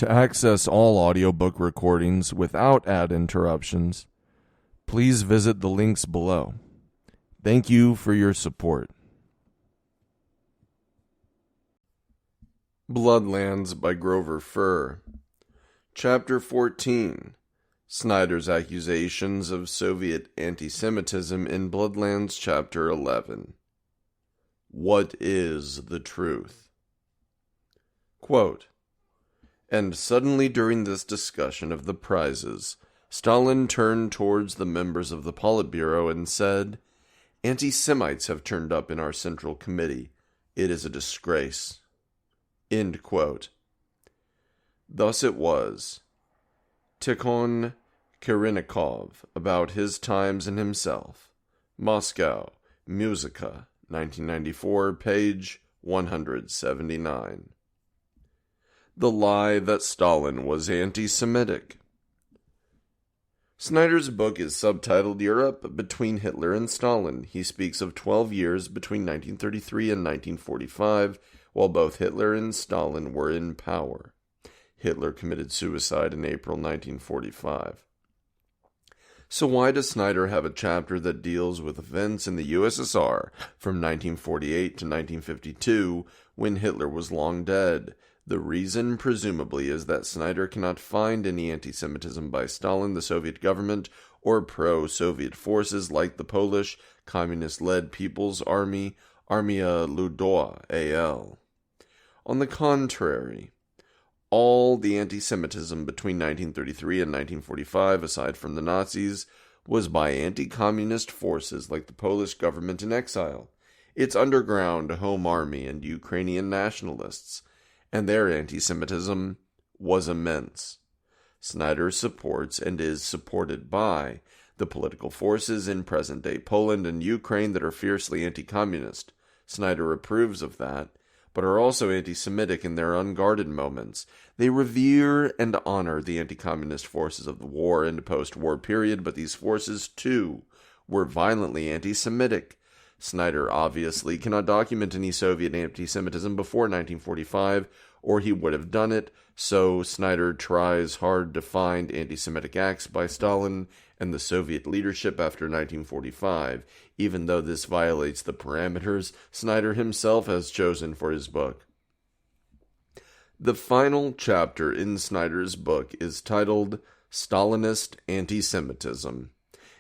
To access all audiobook recordings without ad interruptions, please visit the links below. Thank you for your support. Bloodlands by Grover Furr. Chapter 14. Snyder's Accusations of Soviet Anti-Semitism in Bloodlands, Chapter 11. What is the truth? Quote, "And suddenly during this discussion of the prizes, Stalin turned towards the members of the Politburo and said, 'Anti-Semites have turned up in our Central Committee. It is a disgrace.'" End quote. Thus it was. Tikhon Kirinnikov, about his times and himself. Moscow, Musica, 1994, page 179. The lie that Stalin was anti-Semitic. Snyder's book is subtitled Europe Between Hitler and Stalin. He speaks of 12 years between 1933 and 1945, while both Hitler and Stalin were in power. Hitler committed suicide in April 1945. So why does Snyder have a chapter that deals with events in the USSR from 1948 to 1952, when Hitler was long dead? The reason, presumably, is that Snyder cannot find any anti-Semitism by Stalin, the Soviet government, or pro-Soviet forces like the Polish, communist-led People's Army, Armia Ludowa, AL. On the contrary, all the anti-Semitism between 1933 and 1945, aside from the Nazis, was by anti-communist forces like the Polish government in exile, its underground home army and Ukrainian nationalists, and their anti-Semitism was immense. Snyder supports and is supported by the political forces in present-day Poland and Ukraine that are fiercely anti-communist. Snyder approves of that, but are also anti-Semitic in their unguarded moments. They revere and honor the anti-communist forces of the war and post-war period, but these forces, too, were violently anti-Semitic. Snyder obviously cannot document any Soviet anti-Semitism before 1945, or he would have done it, so Snyder tries hard to find anti-Semitic acts by Stalin and the Soviet leadership after 1945, even though this violates the parameters Snyder himself has chosen for his book. The final chapter in Snyder's book is titled Stalinist Anti-Semitism.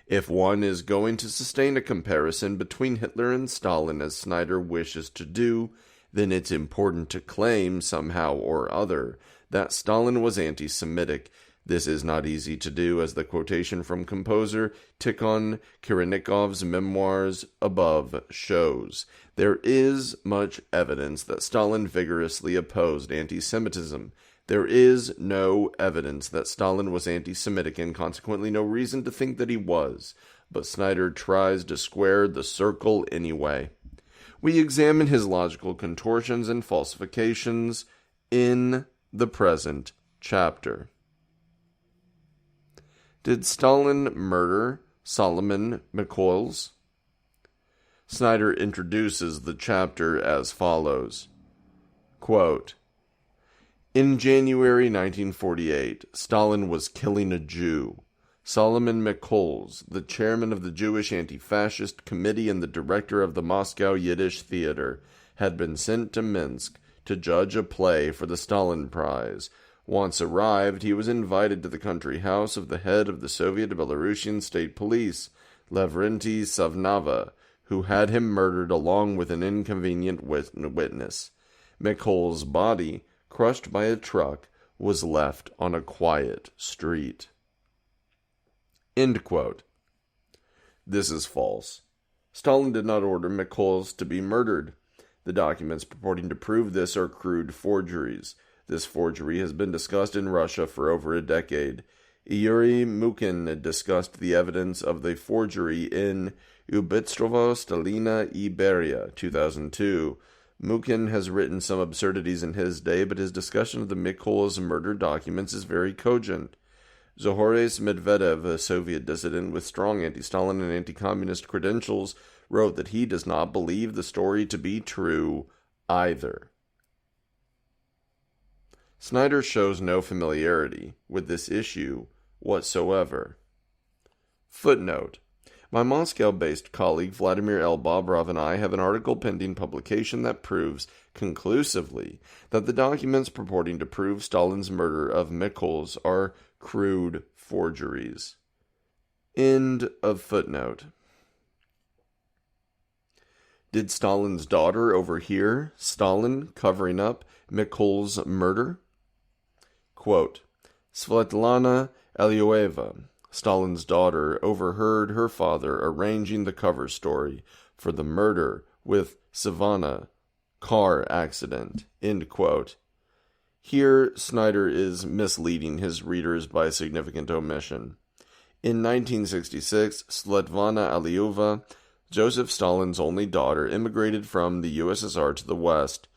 If one is going to sustain a comparison between Hitler and Stalin as Snyder wishes to do, then it's important to claim somehow or other that Stalin was anti-Semitic. This is not easy to do, as the quotation from composer Tikhon Kirinnikov's memoirs above shows. There is much evidence that Stalin vigorously opposed anti-Semitism. There is no evidence that Stalin was anti-Semitic and consequently no reason to think that he was, but Snyder tries to square the circle anyway. We examine his logical contortions and falsifications in the present chapter. Did Stalin murder Solomon Meticulous? Snyder introduces the chapter as follows. Quote, "In January 1948, Stalin was killing a Jew. Solomon Meticulous, the chairman of the Jewish Anti-Fascist Committee and the director of the Moscow Yiddish Theater, had been sent to Minsk to judge a play for the Stalin Prize. Once arrived, he was invited to the country house of the head of the Soviet Belarusian State Police, Lavrentiy Savnava, who had him murdered along with an inconvenient witness. Meticulous' body, crushed by a truck, was left on a quiet street." End quote. This is false. Stalin did not order Meticulous to be murdered. The documents purporting to prove this are crude forgeries. This forgery has been discussed in Russia for over a decade. Yuri Mukhin discussed the evidence of the forgery in Ubitstvo Stalina I Beria, 2002. Mukhin has written some absurdities in his day, but his discussion of the Meticulous murder documents is very cogent. Zohoris Medvedev, a Soviet dissident with strong anti-Stalin and anti-communist credentials, wrote that he does not believe the story to be true either. Snyder shows no familiarity with this issue whatsoever. Footnote. My Moscow-based colleague Vladimir L. Bobrov and I have an article pending publication that proves conclusively that the documents purporting to prove Stalin's murder of Meticulous are crude forgeries. End of footnote. Did Stalin's daughter overhear Stalin covering up Meticulous' murder? Quote, Svetlana Alyoeva, Stalin's daughter, overheard her father arranging the cover story for the murder with Savannah car accident. End quote. Here, Snyder is misleading his readers by a significant omission. In 1966, Svetlana Alyoeva, Joseph Stalin's only daughter, immigrated from the USSR to the West.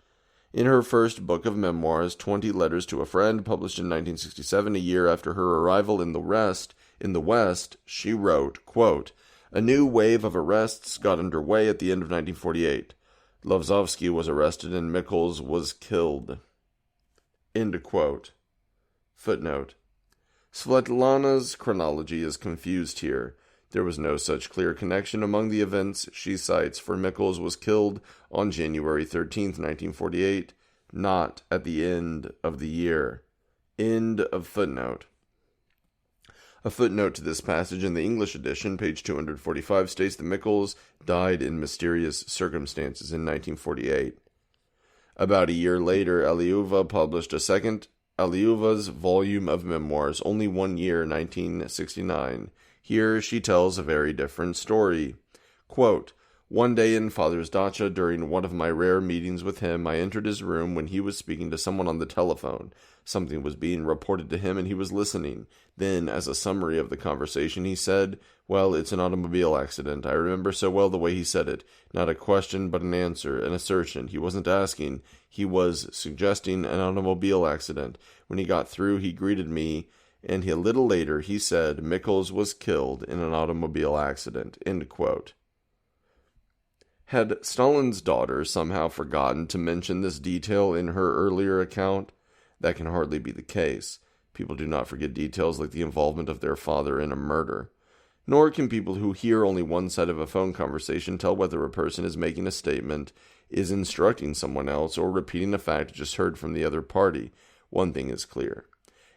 In her first book of memoirs, 20 Letters to a Friend, published in 1967, a year after her arrival in the West, she wrote, quote, A new wave of arrests got underway at the end of 1948. Lovzovsky was arrested and Meticulous was killed. End quote. Footnote. Svetlana's chronology is confused here. There was no such clear connection among the events she cites, for Meticulous was killed on January 13, 1948, not at the end of the year. End of footnote. A footnote to this passage in the English edition, page 245, states that Meticulous died in mysterious circumstances in 1948. About a year later, Alyoeva published a second Alyoeva's volume of memoirs, only 1 year, 1969. Here she tells a very different story. Quote, One day in Father's dacha, during one of my rare meetings with him, I entered his room when he was speaking to someone on the telephone. Something was being reported to him and he was listening. Then, as a summary of the conversation, he said, Well, it's an automobile accident. I remember so well the way he said it. Not a question, but an answer, an assertion. He wasn't asking. He was suggesting an automobile accident. When he got through, he greeted me, and a little later he said Meticulous was killed in an automobile accident. End quote. Had Stalin's daughter somehow forgotten to mention this detail in her earlier account? That can hardly be the case. People do not forget details like the involvement of their father in a murder. Nor can people who hear only one side of a phone conversation tell whether a person is making a statement, is instructing someone else, or repeating a fact just heard from the other party. One thing is clear.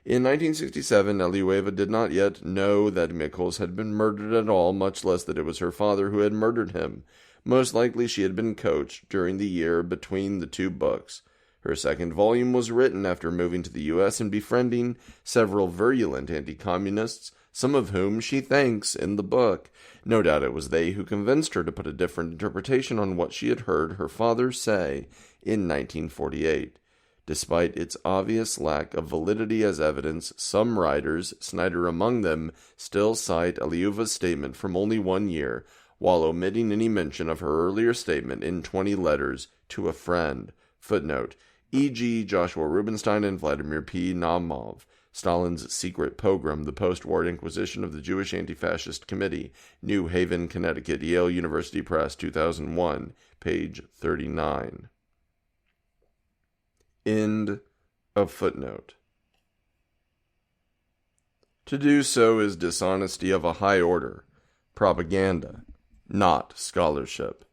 In 1967, Alyoeva did not yet know that Meticulous had been murdered at all, much less that it was her father who had murdered him. Most likely she had been coached during the year between the two books. Her second volume was written after moving to the U.S. and befriending several virulent anti-communists, some of whom she thanks in the book. No doubt it was they who convinced her to put a different interpretation on what she had heard her father say in 1948. Despite its obvious lack of validity as evidence, some writers, Snyder among them, still cite Alyoeva's statement from only 1 year, while omitting any mention of her earlier statement in 20 Letters to a Friend. Footnote, e.g. Joshua Rubinstein and Vladimir P. Naumov, Stalin's Secret Pogrom, the Post-War Inquisition of the Jewish Anti-Fascist Committee, New Haven, Connecticut, Yale University Press, 2001, page 39. End of footnote. To do so is dishonesty of a high order, propaganda, not scholarship.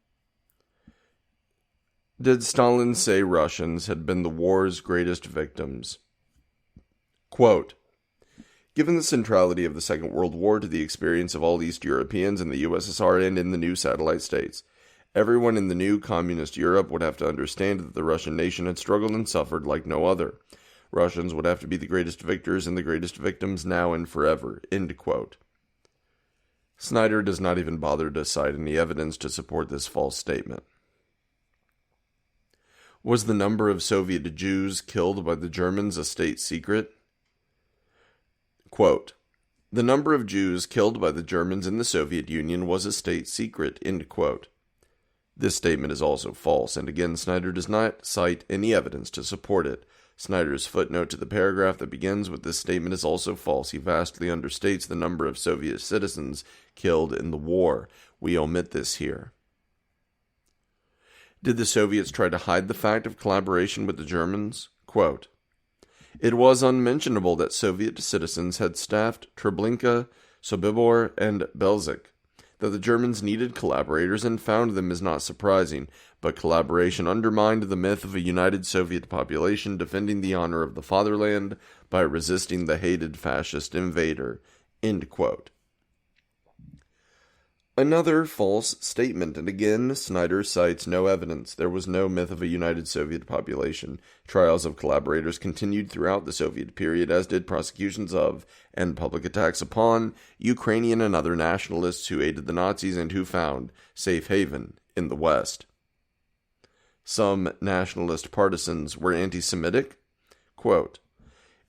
Did Stalin say Russians had been the war's greatest victims? Quote, Given the centrality of the Second World War to the experience of all East Europeans in the USSR and in the new satellite states, everyone in the new communist Europe would have to understand that the Russian nation had struggled and suffered like no other. Russians would have to be the greatest victors and the greatest victims now and forever. End quote. Snyder does not even bother to cite any evidence to support this false statement. Was the number of Soviet Jews killed by the Germans a state secret? Quote, The number of Jews killed by the Germans in the Soviet Union was a state secret. End quote. This statement is also false, and again Snyder does not cite any evidence to support it. Snyder's footnote to the paragraph that begins with this statement is also false. He vastly understates the number of Soviet citizens killed in the war. We omit this here. Did the Soviets try to hide the fact of collaboration with the Germans? Quote, It was unmentionable that Soviet citizens had staffed Treblinka, Sobibor, and Belzec. That the Germans needed collaborators and found them is not surprising, but collaboration undermined the myth of a united Soviet population defending the honor of the fatherland by resisting the hated fascist invader." End quote. Another false statement, and again, Snyder cites no evidence. There was no myth of a united Soviet population. Trials of collaborators continued throughout the Soviet period, as did prosecutions of, and public attacks upon, Ukrainian and other nationalists who aided the Nazis and who found safe haven in the West. Some nationalist partisans were anti-Semitic. Quote,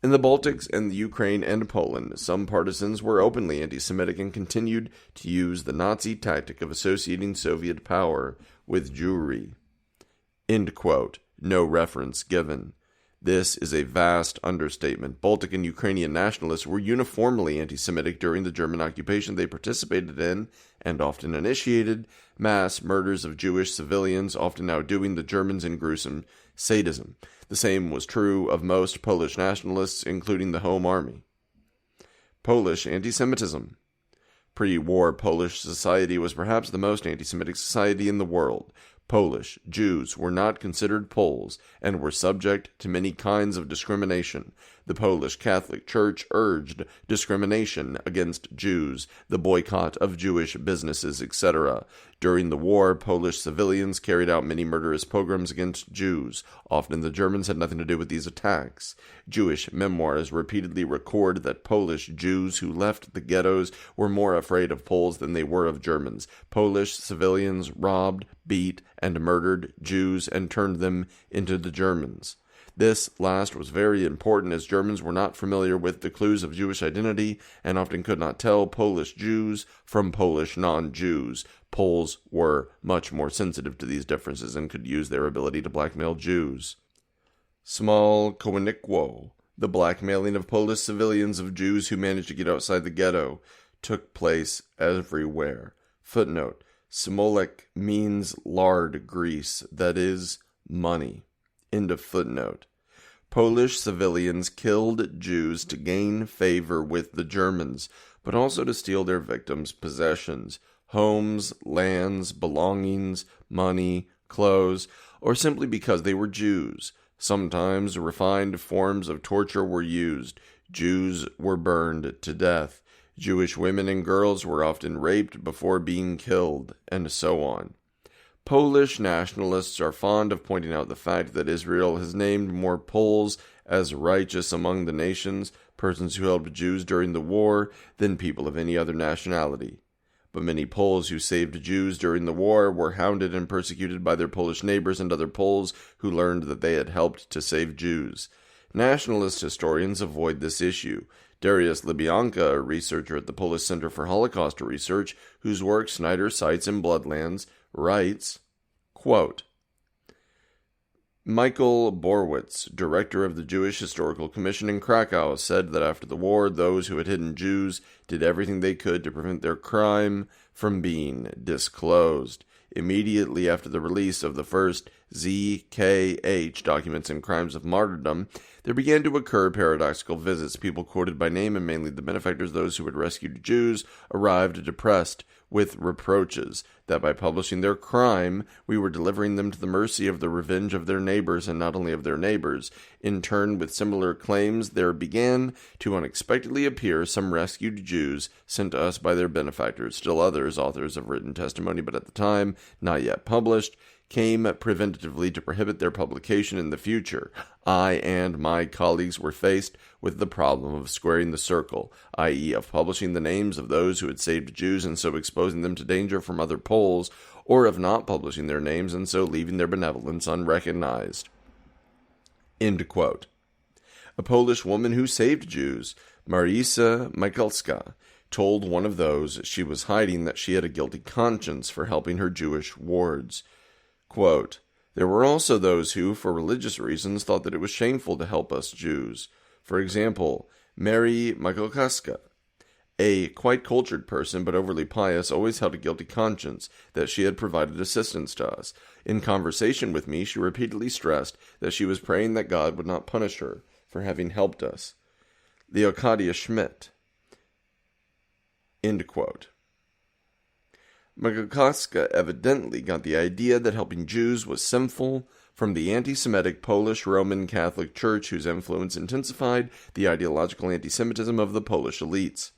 "In the Baltics and the Ukraine and Poland, some partisans were openly anti-Semitic and continued to use the Nazi tactic of associating Soviet power with Jewry." End quote. No reference given. This is a vast understatement. Baltic and Ukrainian nationalists were uniformly anti-Semitic during the German occupation. They participated in, and often initiated, mass murders of Jewish civilians, often outdoing the Germans in gruesome sadism. The same was true of most Polish nationalists, including the Home Army. Polish anti-Semitism. Pre-war Polish society was perhaps the most anti-Semitic society in the world. Polish Jews were not considered Poles and were subject to many kinds of discrimination. The Polish Catholic Church urged discrimination against Jews, the boycott of Jewish businesses, etc. During the war, Polish civilians carried out many murderous pogroms against Jews. Often the Germans had nothing to do with these attacks. Jewish memoirs repeatedly record that Polish Jews who left the ghettos were more afraid of Poles than they were of Germans. Polish civilians robbed, beat, and murdered Jews and turned them into the Germans. This last was very important, as Germans were not familiar with the clues of Jewish identity and often could not tell Polish Jews from Polish non-Jews. Poles were much more sensitive to these differences and could use their ability to blackmail Jews. Smalkowinikwo, the blackmailing of Polish civilians of Jews who managed to get outside the ghetto, took place everywhere. Footnote: Smolek means lard grease, that is, money. End of footnote. Polish civilians killed Jews to gain favor with the Germans, but also to steal their victims' possessions, homes, lands, belongings, money, clothes, or simply because they were Jews. Sometimes refined forms of torture were used. Jews were burned to death. Jewish women and girls were often raped before being killed, and so on. Polish nationalists are fond of pointing out the fact that Israel has named more Poles as righteous among the nations, persons who helped Jews during the war, than people of any other nationality. But many Poles who saved Jews during the war were hounded and persecuted by their Polish neighbors and other Poles who learned that they had helped to save Jews. Nationalist historians avoid this issue. Dariusz Libyanka, a researcher at the Polish Center for Holocaust Research, whose work Snyder cites in Bloodlands, writes, quote, Michael Borwitz, director of the Jewish Historical Commission in Krakow, said that after the war, those who had hidden Jews did everything they could to prevent their crime from being disclosed. Immediately after the release of the first ZKH documents and crimes of martyrdom, there began to occur paradoxical visits. People quoted by name, and mainly the benefactors, those who had rescued Jews, arrived depressed with reproaches that by publishing their crime, we were delivering them to the mercy of the revenge of their neighbors, and not only of their neighbors. In turn, with similar claims, there began to unexpectedly appear some rescued Jews sent to us by their benefactors. Still others, authors of written testimony, but at the time not yet published, came preventatively to prohibit their publication in the future. I and my colleagues were faced with the problem of squaring the circle, i.e. of publishing the names of those who had saved Jews and so exposing them to danger from other Poles, or of not publishing their names and so leaving their benevolence unrecognized. End quote. A Polish woman who saved Jews, Marisa Michalska, told one of those she was hiding that she had a guilty conscience for helping her Jewish wards. Quote, there were also those who, for religious reasons, thought that it was shameful to help us Jews. For example, Mary Michalska, a quite cultured person but overly pious, always held a guilty conscience that she had provided assistance to us. In conversation with me, she repeatedly stressed that she was praying that God would not punish her for having helped us. Leocadia Schmidt. End quote. Magakoska evidently got the idea that helping Jews was sinful from the anti-Semitic Polish Roman Catholic Church, whose influence intensified the ideological anti-Semitism of the Polish elites.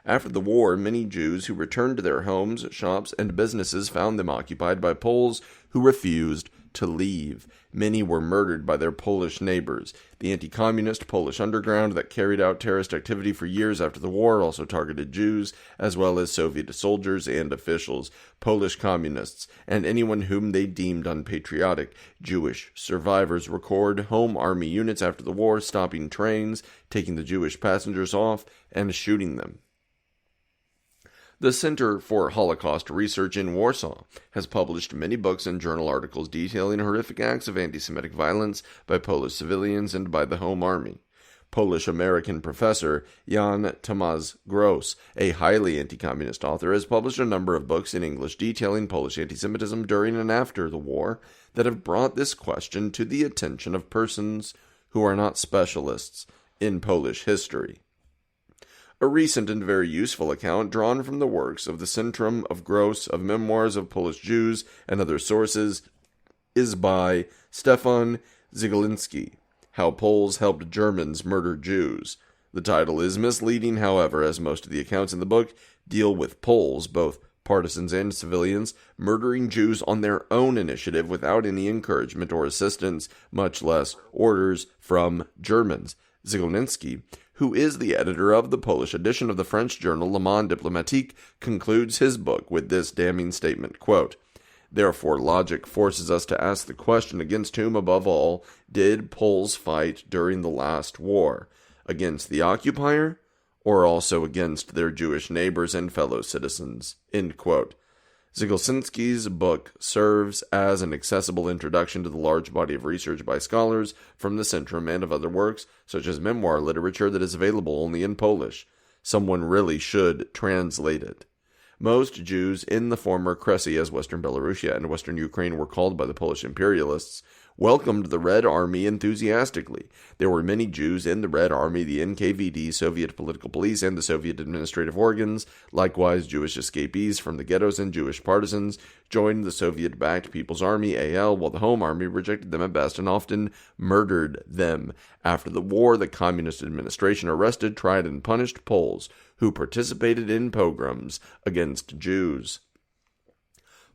After the war, many Jews who returned to their homes, shops, and businesses found them occupied by Poles who refused to leave. Many were murdered by their Polish neighbors. The anti-communist Polish underground that carried out terrorist activity for years after the war also targeted Jews, as well as Soviet soldiers and officials, Polish communists, and anyone whom they deemed unpatriotic. Jewish survivors record home army units after the war stopping trains, taking the Jewish passengers off, and shooting them. The Center for Holocaust Research in Warsaw has published many books and journal articles detailing horrific acts of anti-Semitic violence by Polish civilians and by the Home Army. Polish-American professor Jan Tomasz Gross, a highly anti-communist author, has published a number of books in English detailing Polish anti-Semitism during and after the war that have brought this question to the attention of persons who are not specialists in Polish history. A recent and very useful account drawn from the works of the Centrum of Gross of Memoirs of Polish Jews and other sources is by Stefan Zielinski, How Poles Helped Germans Murder Jews. The title is misleading, however, as most of the accounts in the book deal with Poles, both partisans and civilians, murdering Jews on their own initiative without any encouragement or assistance, much less orders from Germans. Zielinski, who is the editor of the Polish edition of the French journal Le Monde Diplomatique, concludes his book with this damning statement, quote, "Therefore, logic forces us to ask the question against whom, above all, did Poles fight during the last war? Against the occupier, or also against their Jewish neighbors and fellow citizens?" End quote. Zielinski's book serves as an accessible introduction to the large body of research by scholars from the Centrum and of other works, such as memoir literature that is available only in Polish. Someone really should translate it. Most Jews in the former Kresy, as Western Belarusia and Western Ukraine were called by the Polish imperialists, welcomed the Red Army enthusiastically. There were many Jews in the Red Army, the NKVD, Soviet political police, and the Soviet administrative organs. Likewise, Jewish escapees from the ghettos and Jewish partisans joined the Soviet-backed People's Army, AL, while the Home Army rejected them at best and often murdered them. After the war, the communist administration arrested, tried, and punished Poles who participated in pogroms against Jews.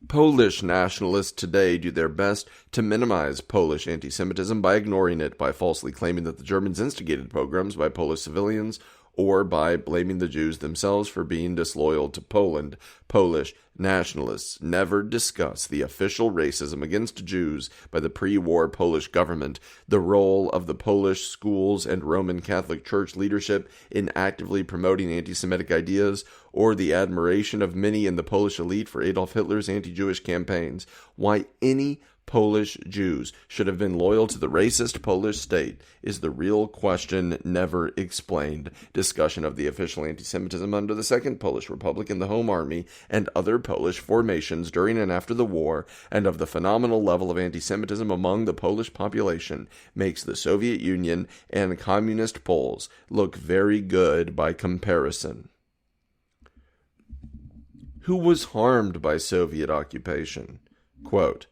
Polish nationalists today do their best to minimize Polish anti-Semitism by ignoring it, by falsely claiming that the Germans instigated pogroms by Polish civilians, or by blaming the Jews themselves for being disloyal to Poland. Polish nationalists never discuss the official racism against Jews by the pre-war Polish government, the role of the Polish schools and Roman Catholic Church leadership in actively promoting anti-Semitic ideas, or the admiration of many in the Polish elite for Adolf Hitler's anti-Jewish campaigns. Why any Polish Jews should have been loyal to the racist Polish state is the real question never explained. Discussion of the official anti-Semitism under the Second Polish Republic and the Home Army and other Polish formations during and after the war, and of the phenomenal level of anti-Semitism among the Polish population, makes the Soviet Union and communist Poles look very good by comparison. Who was harmed by Soviet occupation? Quote,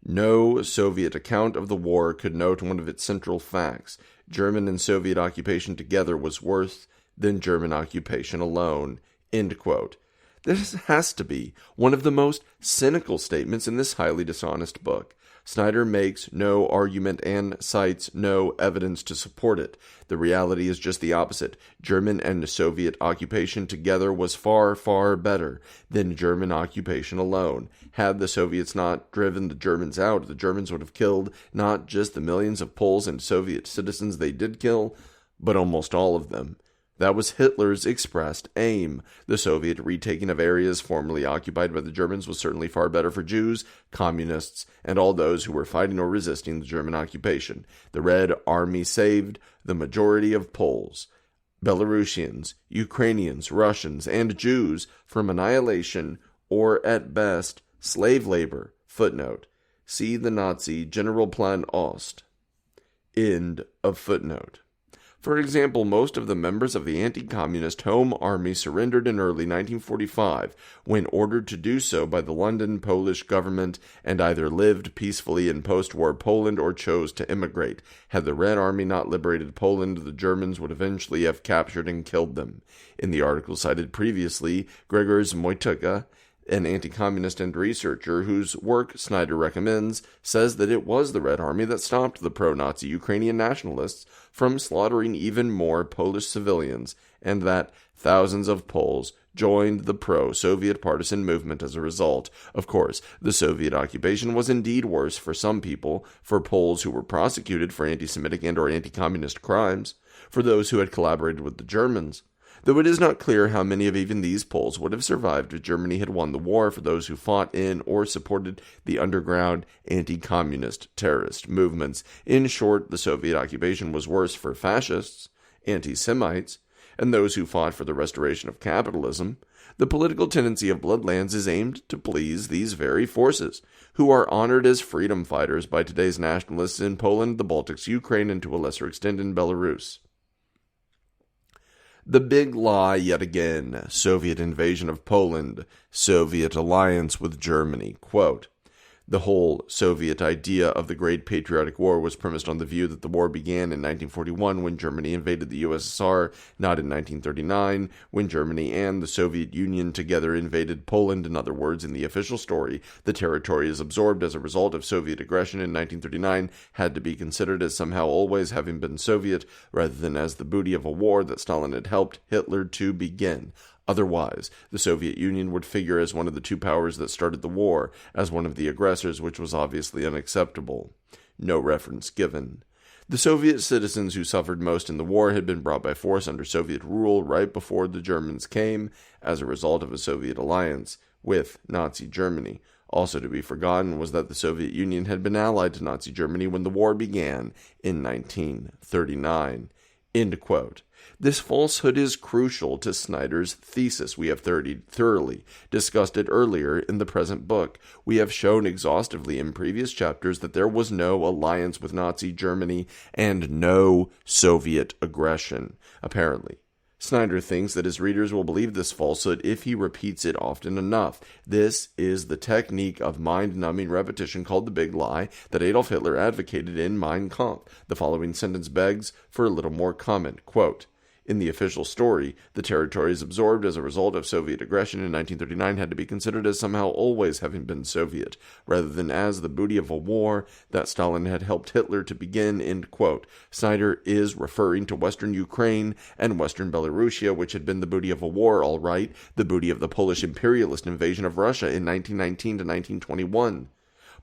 "No Soviet account of the war could note one of its central facts. German and Soviet occupation together was worse than German occupation alone." End quote. This has to be one of the most cynical statements in this highly dishonest book. Snyder makes no argument and cites no evidence to support it. The reality is just the opposite. German and Soviet occupation together was far, far better than German occupation alone. Had the Soviets not driven the Germans out, the Germans would have killed not just the millions of Poles and Soviet citizens they did kill, but almost all of them. That was Hitler's expressed aim. The Soviet retaking of areas formerly occupied by the Germans was certainly far better for Jews, communists, and all those who were fighting or resisting the German occupation. The Red Army saved the majority of Poles, Belarusians, Ukrainians, Russians, and Jews from annihilation or, at best, slave labor. Footnote. See the Nazi Generalplan Ost. End of footnote. For example, most of the members of the anti-communist Home Army surrendered in early 1945 when ordered to do so by the London Polish government and either lived peacefully in post-war Poland or chose to immigrate. Had the Red Army not liberated Poland, the Germans would eventually have captured and killed them. In the article cited previously, Grzegorz Mojtyka, an anti-communist and researcher whose work Snyder recommends, says that it was the Red Army that stopped the pro-Nazi Ukrainian nationalists from slaughtering even more Polish civilians, and that thousands of Poles joined the pro-Soviet partisan movement as a result. Of course, the Soviet occupation was indeed worse for some people, for Poles who were prosecuted for anti-Semitic and or anti-communist crimes, for those who had collaborated with the Germans. Though it is not clear how many of even these Poles would have survived if Germany had won the war, for those who fought in or supported the underground anti-communist terrorist movements. In short, the Soviet occupation was worse for fascists, anti-Semites, and those who fought for the restoration of capitalism. The political tendency of Bloodlands is aimed to please these very forces, who are honored as freedom fighters by today's nationalists in Poland, the Baltics, Ukraine, and to a lesser extent in Belarus. The big lie yet again, Soviet invasion of Poland, Soviet alliance with Germany. Quote, the whole Soviet idea of the Great Patriotic War was premised on the view that the war began in 1941 when Germany invaded the USSR, not in 1939 when Germany and the Soviet Union together invaded Poland. In other words, in the official story, the territories absorbed as a result of Soviet aggression in 1939 had to be considered as somehow always having been Soviet, rather than as the booty of a war that Stalin had helped Hitler to begin. Otherwise, the Soviet Union would figure as one of the two powers that started the war, as one of the aggressors, which was obviously unacceptable. No reference given. The Soviet citizens who suffered most in the war had been brought by force under Soviet rule right before the Germans came, as a result of a Soviet alliance with Nazi Germany. Also to be forgotten was that the Soviet Union had been allied to Nazi Germany when the war began in 1939. End quote. This falsehood is crucial to Snyder's thesis. We have thoroughly discussed it earlier in the present book. We have shown exhaustively in previous chapters that there was no alliance with Nazi Germany and no Soviet aggression, apparently. Snyder thinks that his readers will believe this falsehood if he repeats it often enough. This is the technique of mind-numbing repetition called the big lie that Adolf Hitler advocated in Mein Kampf. The following sentence begs for a little more comment. Quote, in the official story, the territories absorbed as a result of Soviet aggression in 1939 had to be considered as somehow always having been Soviet, rather than as the booty of a war that Stalin had helped Hitler to begin, end quote. Snyder is referring to Western Ukraine and Western Belarusia, which had been the booty of a war, all right, the booty of the Polish imperialist invasion of Russia in 1919 to 1921.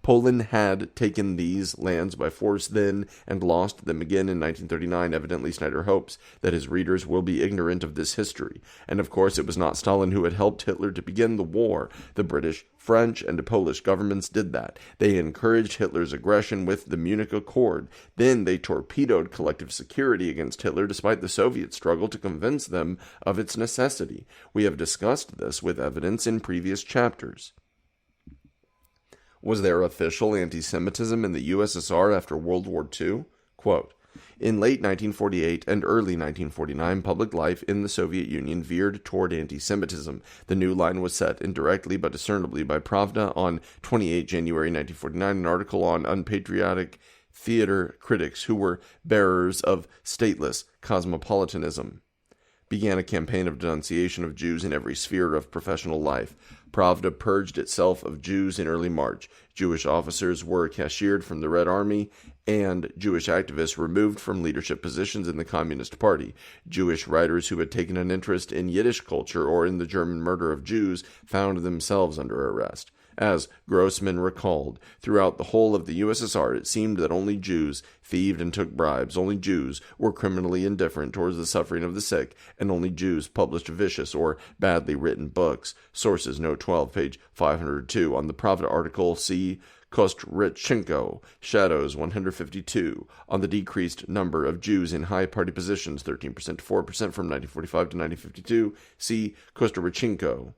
Poland had taken these lands by force then and lost them again in 1939. Evidently, Snyder hopes that his readers will be ignorant of this history. And of course, it was not Stalin who had helped Hitler to begin the war. The British, French, and Polish governments did that. They encouraged Hitler's aggression with the Munich Accord. Then they torpedoed collective security against Hitler despite the Soviet struggle to convince them of its necessity. We have discussed this with evidence in previous chapters. Was there official anti-Semitism in the USSR after World War II? Quote, in late 1948 and early 1949, public life in the Soviet Union veered toward anti-Semitism. The new line was set indirectly but discernibly by Pravda on 28 January 1949, an article on unpatriotic theater critics who were bearers of stateless cosmopolitanism began a campaign of denunciation of Jews in every sphere of professional life. Pravda purged itself of Jews in early March. Jewish officers were cashiered from the Red Army, and Jewish activists removed from leadership positions in the Communist Party. Jewish writers who had taken an interest in Yiddish culture or in the German murder of Jews found themselves under arrest. As Grossman recalled, throughout the whole of the USSR, it seemed that only Jews thieved and took bribes, only Jews were criminally indifferent towards the suffering of the sick, and only Jews published vicious or badly written books. Sources, note 12, page 502. On the Pravda article, see Kostrichenko, Shadows 152, on the decreased number of Jews in high party positions, 13% to 4% from 1945 to 1952, see Kostrichenko,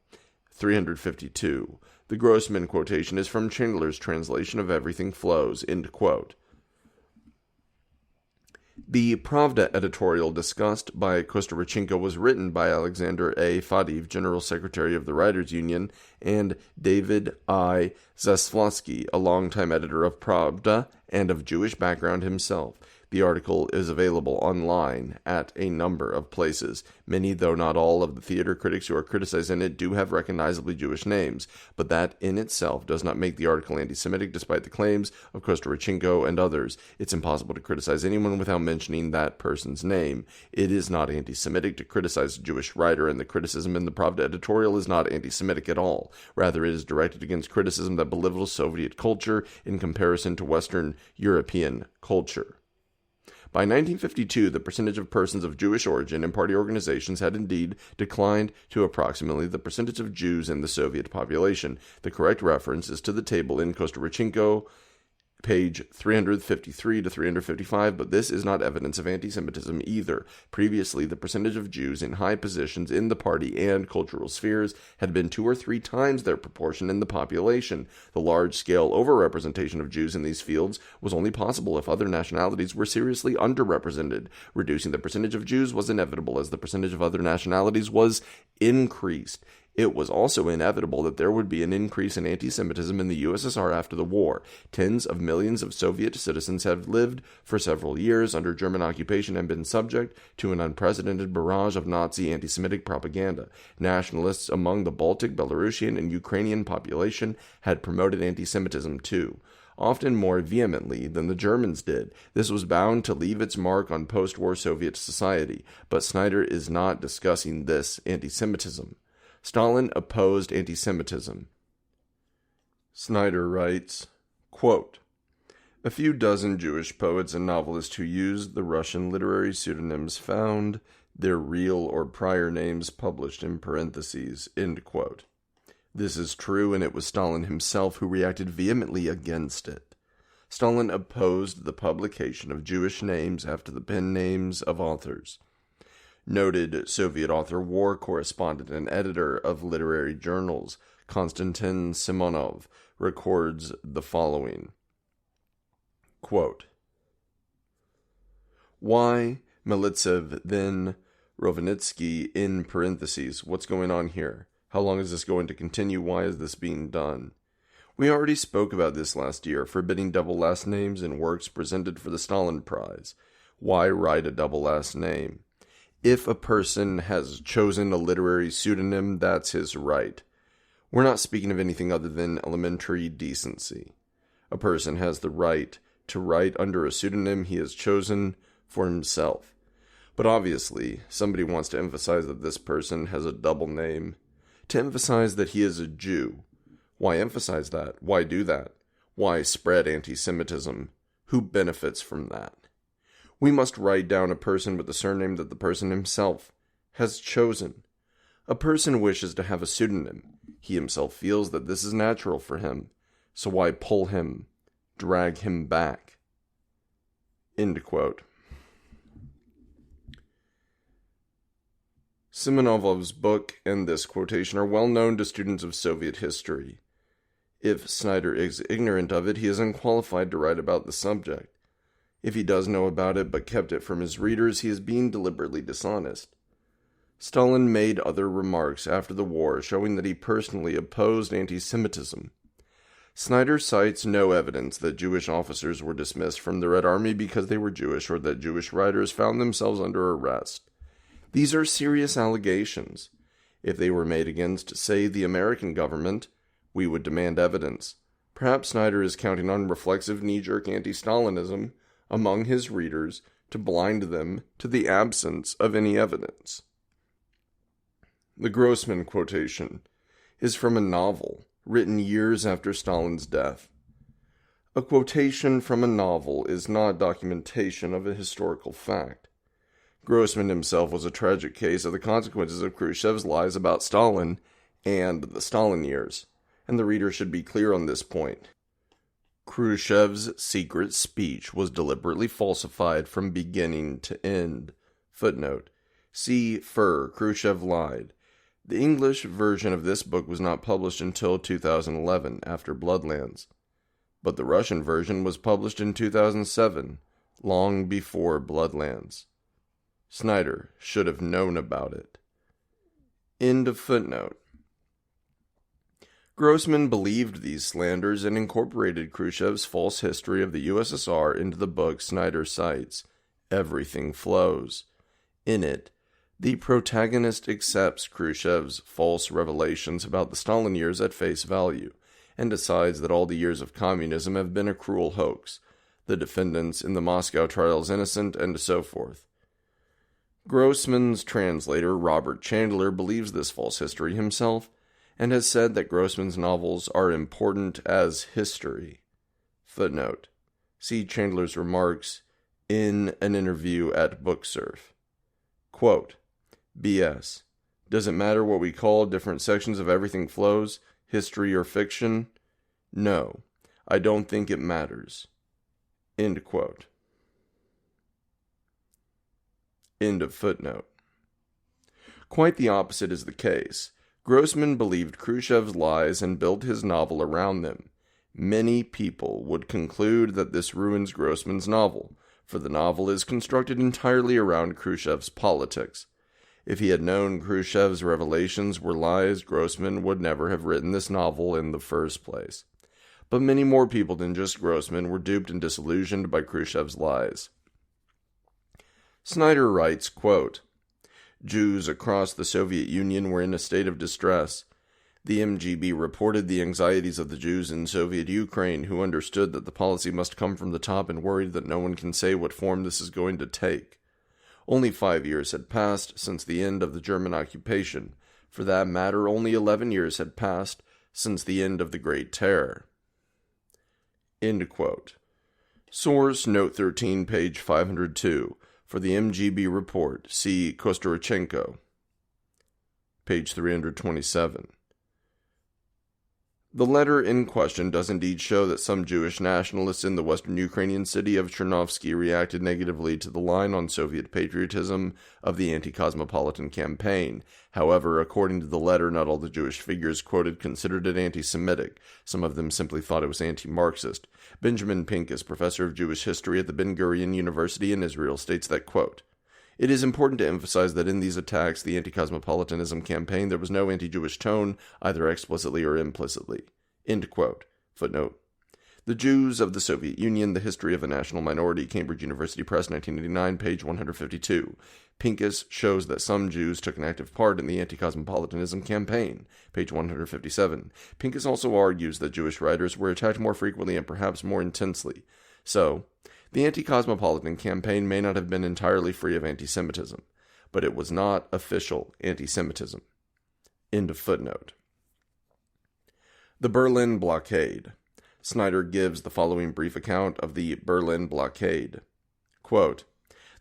352. The Grossman quotation is from Chandler's translation of Everything Flows, end quote. The Pravda editorial discussed by Kostorychenko was written by Alexander A. Fadiv, General Secretary of the Writers' Union, and David I. Zaslavsky, a longtime editor of Pravda and of Jewish background himself. The article is available online at a number of places. Many, though not all, of the theater critics who are criticizing it do have recognizably Jewish names, but that in itself does not make the article anti-Semitic despite the claims of Kostorychenko and others. It's impossible to criticize anyone without mentioning that person's name. It is not anti-Semitic to criticize a Jewish writer, and the criticism in the Pravda editorial is not anti-Semitic at all. Rather, it is directed against criticism that belittles Soviet culture in comparison to Western European culture. By 1952, the percentage of persons of Jewish origin in party organizations had indeed declined to approximately the percentage of Jews in the Soviet population. The correct reference is to the table in Kostorychenko, page 353 to 355, but this is not evidence of anti-Semitism either. Previously, the percentage of Jews in high positions in the party and cultural spheres had been 2 or 3 times their proportion in the population. The large-scale overrepresentation of Jews in these fields was only possible if other nationalities were seriously underrepresented. Reducing the percentage of Jews was inevitable as the percentage of other nationalities was increased. It was also inevitable that there would be an increase in anti-Semitism in the USSR after the war. Tens of millions of Soviet citizens have lived for several years under German occupation and been subject to an unprecedented barrage of Nazi anti-Semitic propaganda. Nationalists among the Baltic, Belarusian, and Ukrainian population had promoted anti-Semitism too, often more vehemently than the Germans did. This was bound to leave its mark on post-war Soviet society, but Snyder is not discussing this anti-Semitism. Stalin opposed anti-Semitism. Snyder writes, quote, "A few dozen Jewish poets and novelists who used the Russian literary pseudonyms found their real or prior names published in parentheses," end quote. This is true, and it was Stalin himself who reacted vehemently against it. Stalin opposed the publication of Jewish names after the pen names of authors. Noted Soviet author, war correspondent, and editor of literary journals, Konstantin Simonov, records the following. Quote, "Why Melitsev, then Rovinitsky, in parentheses? What's going on here? How long is this going to continue? Why is this being done? We already spoke about this last year, forbidding double last names in works presented for the Stalin Prize. Why write a double last name? If a person has chosen a literary pseudonym, that's his right. We're not speaking of anything other than elementary decency. A person has the right to write under a pseudonym he has chosen for himself. But obviously, somebody wants to emphasize that this person has a double name, to emphasize that he is a Jew. Why emphasize that? Why do that? Why spread anti-Semitism? Who benefits from that? We must write down a person with the surname that the person himself has chosen. A person wishes to have a pseudonym. He himself feels that this is natural for him. So why pull him, drag him back?" End quote. Simonov's book and this quotation are well known to students of Soviet history. If Snyder is ignorant of it, he is unqualified to write about the subject. If he does know about it but kept it from his readers, he is being deliberately dishonest. Stalin made other remarks after the war showing that he personally opposed anti-Semitism. Snyder cites no evidence that Jewish officers were dismissed from the Red Army because they were Jewish or that Jewish writers found themselves under arrest. These are serious allegations. If they were made against, say, the American government, we would demand evidence. Perhaps Snyder is counting on reflexive knee-jerk anti-Stalinism among his readers to blind them to the absence of any evidence. The Grossman quotation is from a novel written years after Stalin's death. A quotation from a novel is not documentation of a historical fact. Grossman himself was a tragic case of the consequences of Khrushchev's lies about Stalin and the Stalin years, and the reader should be clear on this point. Khrushchev's secret speech was deliberately falsified from beginning to end. Footnote. See Furr, Khrushchev Lied. The English version of this book was not published until 2011, after Bloodlands. But the Russian version was published in 2007, long before Bloodlands. Snyder should have known about it. End of footnote. Grossman believed these slanders and incorporated Khrushchev's false history of the USSR into the book Snyder cites, Everything Flows. In it, the protagonist accepts Khrushchev's false revelations about the Stalin years at face value, and decides that all the years of communism have been a cruel hoax, the defendants in the Moscow trials innocent, and so forth. Grossman's translator, Robert Chandler, believes this false history himself, and has said that Grossman's novels are important as history. Footnote. See Chandler's remarks in an interview at BookSurf. Quote, BS. Does it matter what we call different sections of Everything Flows, history or fiction? No, I don't think it matters. End quote. End of footnote. Quite the opposite is the case. Grossman believed Khrushchev's lies and built his novel around them. Many people would conclude that this ruins Grossman's novel, for the novel is constructed entirely around Khrushchev's politics. If he had known Khrushchev's revelations were lies, Grossman would never have written this novel in the first place. But many more people than just Grossman were duped and disillusioned by Khrushchev's lies. Snyder writes, quote, Jews across the Soviet Union were in a state of distress. The MGB reported the anxieties of the Jews in Soviet Ukraine, who understood that the policy must come from the top and worried that no one can say what form this is going to take. Only 5 years had passed since the end of the German occupation. For that matter, only 11 years had passed since the end of the Great Terror. End quote. Source, note 13, page 502. For the MGB report, see Kostorchenko, page 327. The letter in question does indeed show that some Jewish nationalists in the western Ukrainian city of Chernovsky reacted negatively to the line on Soviet patriotism of the anti-cosmopolitan campaign. However, according to the letter, not all the Jewish figures quoted considered it anti-Semitic. Some of them simply thought it was anti-Marxist. Benjamin Pincus, professor of Jewish history at the Ben-Gurion University in Israel, states that, quote, It is important to emphasize that in these attacks, the anti-cosmopolitanism campaign, there was no anti-Jewish tone, either explicitly or implicitly. End quote. Footnote. The Jews of the Soviet Union, The History of a National Minority, Cambridge University Press, 1989, page 152. Pincus shows that some Jews took an active part in the anti-cosmopolitanism campaign, page 157. Pincus also argues that Jewish writers were attacked more frequently and perhaps more intensely. So, the anti-cosmopolitan campaign may not have been entirely free of anti-Semitism, but it was not official anti-Semitism. End of footnote. The Berlin Blockade. Snyder gives the following brief account of the Berlin Blockade. Quote,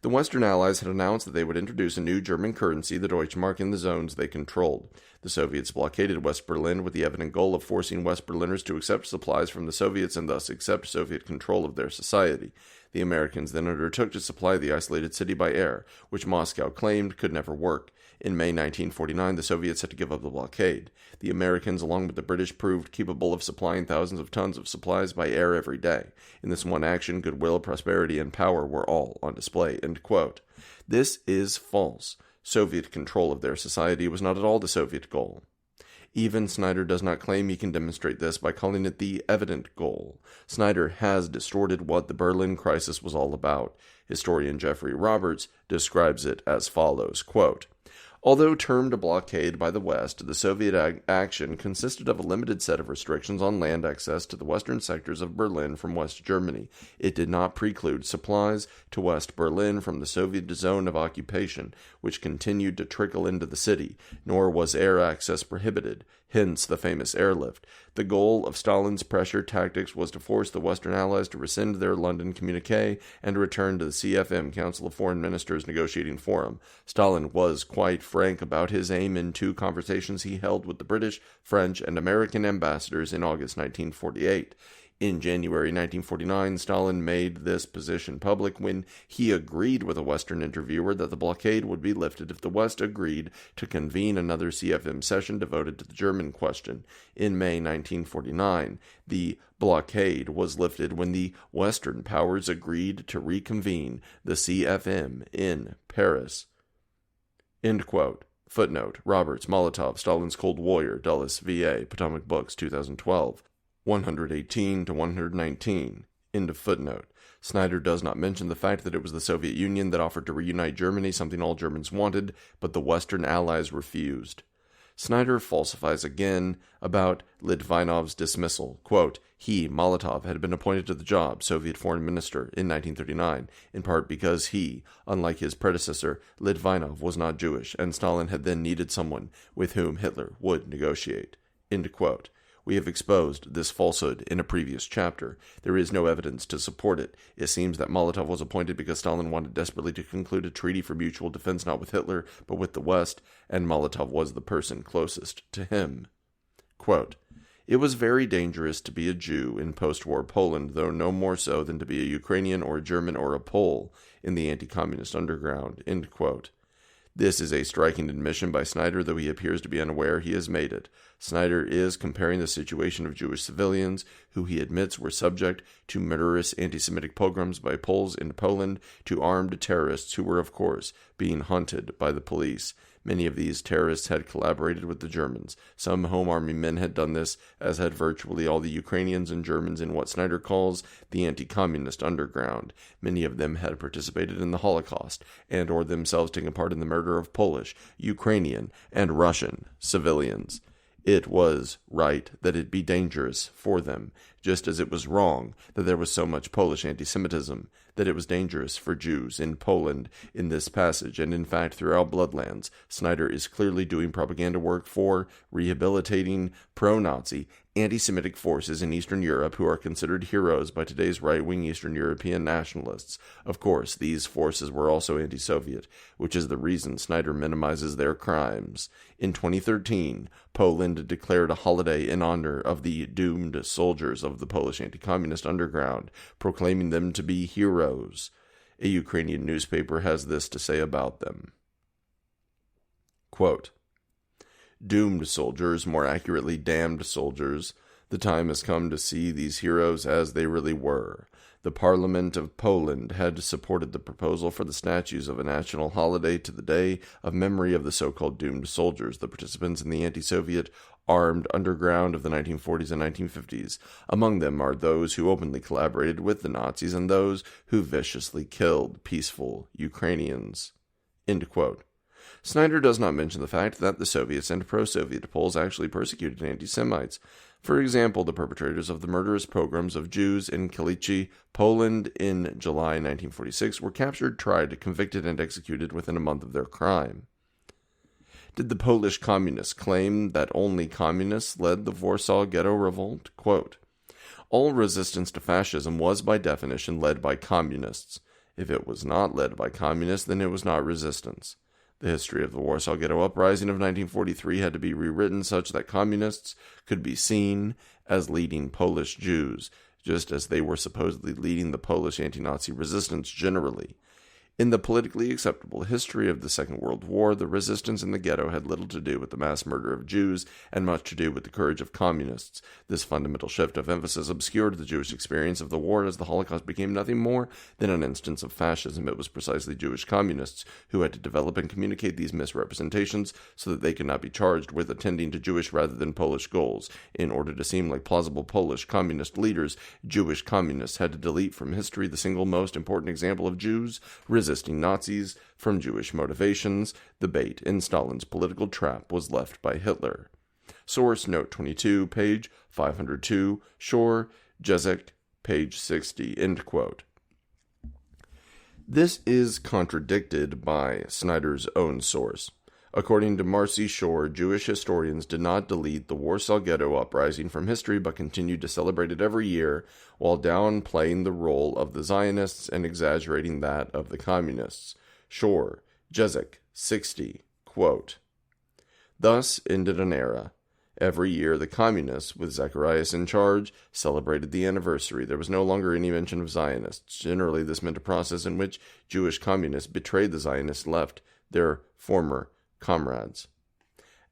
The Western Allies had announced that they would introduce a new German currency, the Deutschmark, in the zones they controlled. The Soviets blockaded West Berlin with the evident goal of forcing West Berliners to accept supplies from the Soviets and thus accept Soviet control of their society. The Americans then undertook to supply the isolated city by air, which Moscow claimed could never work. In May 1949, the Soviets had to give up the blockade. The Americans, along with the British, proved capable of supplying thousands of tons of supplies by air every day. In this one action, goodwill, prosperity, and power were all on display. End quote. This is false. Soviet control of their society was not at all the Soviet goal. Even Snyder does not claim he can demonstrate this by calling it the evident goal. Snyder has distorted what the Berlin crisis was all about. Historian Jeffrey Roberts describes it as follows, quote, Although termed a blockade by the West, the Soviet action consisted of a limited set of restrictions on land access to the western sectors of Berlin from West Germany. It did not preclude supplies to West Berlin from the Soviet zone of occupation, which continued to trickle into the city, nor was air access prohibited, hence the famous airlift. The goal of Stalin's pressure tactics was to force the Western Allies to rescind their London communique and to return to the CFM, Council of Foreign Ministers negotiating forum. Stalin was quite frank about his aim in two conversations he held with the British, French, and American ambassadors in August 1948. In January 1949, Stalin made this position public when he agreed with a Western interviewer that the blockade would be lifted if the West agreed to convene another CFM session devoted to the German question. In May 1949, the blockade was lifted when the Western powers agreed to reconvene the CFM in Paris. End quote. Footnote. Roberts, Molotov, Stalin's Cold Warrior, Dulles, VA, Potomac Books, 2012. 118 to 119. End of footnote. Snyder does not mention the fact that it was the Soviet Union that offered to reunite Germany, something all Germans wanted, but the Western Allies refused. Snyder falsifies again about Litvinov's dismissal. Quote, he, Molotov, had been appointed to the job, Soviet foreign minister, in 1939, in part because he, unlike his predecessor, Litvinov, was not Jewish, and Stalin had then needed someone with whom Hitler would negotiate. End quote. We have exposed this falsehood in a previous chapter. There is no evidence to support it. It seems that Molotov was appointed because Stalin wanted desperately to conclude a treaty for mutual defense not with Hitler, but with the West, and Molotov was the person closest to him. Quote, it was very dangerous to be a Jew in post-war Poland, though no more so than to be a Ukrainian or a German or a Pole in the anti-communist underground. End quote. This is a striking admission by Snyder, though he appears to be unaware he has made it. Snyder is comparing the situation of Jewish civilians, who he admits were subject to murderous anti-Semitic pogroms by Poles in Poland, to armed terrorists who were, of course, being hunted by the police. Many of these terrorists had collaborated with the Germans. Some Home Army men had done this, as had virtually all the Ukrainians and Germans in what Snyder calls the anti-communist underground. Many of them had participated in the Holocaust, and or themselves taken part in the murder of Polish, Ukrainian, and Russian civilians. It was right that it be dangerous for them, just as it was wrong that there was so much Polish anti-Semitism, that it was dangerous for Jews in Poland in this passage, and in fact throughout Bloodlands. Snyder is clearly doing propaganda work for rehabilitating pro-Nazi anti-Semitic forces in Eastern Europe who are considered heroes by today's right-wing Eastern European nationalists. Of course, these forces were also anti-Soviet, which is the reason Snyder minimizes their crimes. In 2013, Poland declared a holiday in honor of the doomed soldiers of the Polish anti-communist underground, proclaiming them to be heroes. A Ukrainian newspaper has this to say about them. Quote, doomed soldiers, more accurately damned soldiers, the time has come to see these heroes as they really were. The Parliament of Poland had supported the proposal for the statues of a national holiday to the day of memory of the so-called doomed soldiers, the participants in the anti-Soviet armed underground of the 1940s and 1950s. Among them are those who openly collaborated with the Nazis and those who viciously killed peaceful Ukrainians. End quote. Snyder does not mention the fact that the Soviets and pro-Soviet Poles actually persecuted anti-Semites. For example, the perpetrators of the murderous pogroms of Jews in Kalichi, Poland in July 1946 were captured, tried, convicted, and executed within a month of their crime. Did the Polish communists claim that only communists led the Warsaw Ghetto Revolt? Quote, all resistance to fascism was by definition led by communists. If it was not led by communists, then it was not resistance. The history of the Warsaw Ghetto Uprising of 1943 had to be rewritten such that communists could be seen as leading Polish Jews, just as they were supposedly leading the Polish anti-Nazi resistance generally. In the politically acceptable history of the Second World War, the resistance in the ghetto had little to do with the mass murder of Jews and much to do with the courage of communists. This fundamental shift of emphasis obscured the Jewish experience of the war as the Holocaust became nothing more than an instance of fascism. It was precisely Jewish communists who had to develop and communicate these misrepresentations so that they could not be charged with attending to Jewish rather than Polish goals. In order to seem like plausible Polish communist leaders, Jewish communists had to delete from history the single most important example of Jews resisting Nazis from Jewish motivations. The bait in Stalin's political trap was left by Hitler. Source note 22, page 502, Shore, Jezek, page 60, end quote. This is contradicted by Snyder's own source. According to Marcy Shore, Jewish historians did not delete the Warsaw Ghetto Uprising from history but continued to celebrate it every year while downplaying the role of the Zionists and exaggerating that of the communists. Shore, Jezek, 60, quote, thus ended an era Every year, the communists, with Zacharias in charge, celebrated the anniversary. There was no longer any mention of Zionists. Generally, this meant a process in which Jewish communists betrayed the Zionists left their former comrades.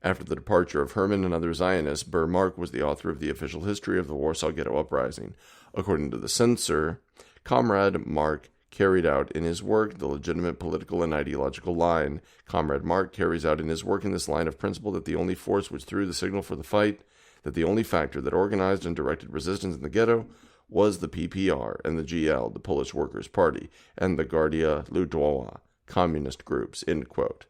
After the departure of Herman and other Zionists, Burr Mark was the author of the official history of the Warsaw Ghetto Uprising. According to the censor, Comrade Mark carried out in his work the legitimate political and ideological line. Comrade Mark carries out in his work in this line of principle that the only force which threw the signal for the fight, that the only factor that organized and directed resistance in the ghetto, was the PPR and the GL, the Polish Workers' Party, and the Guardia Ludowa, communist groups, end quote.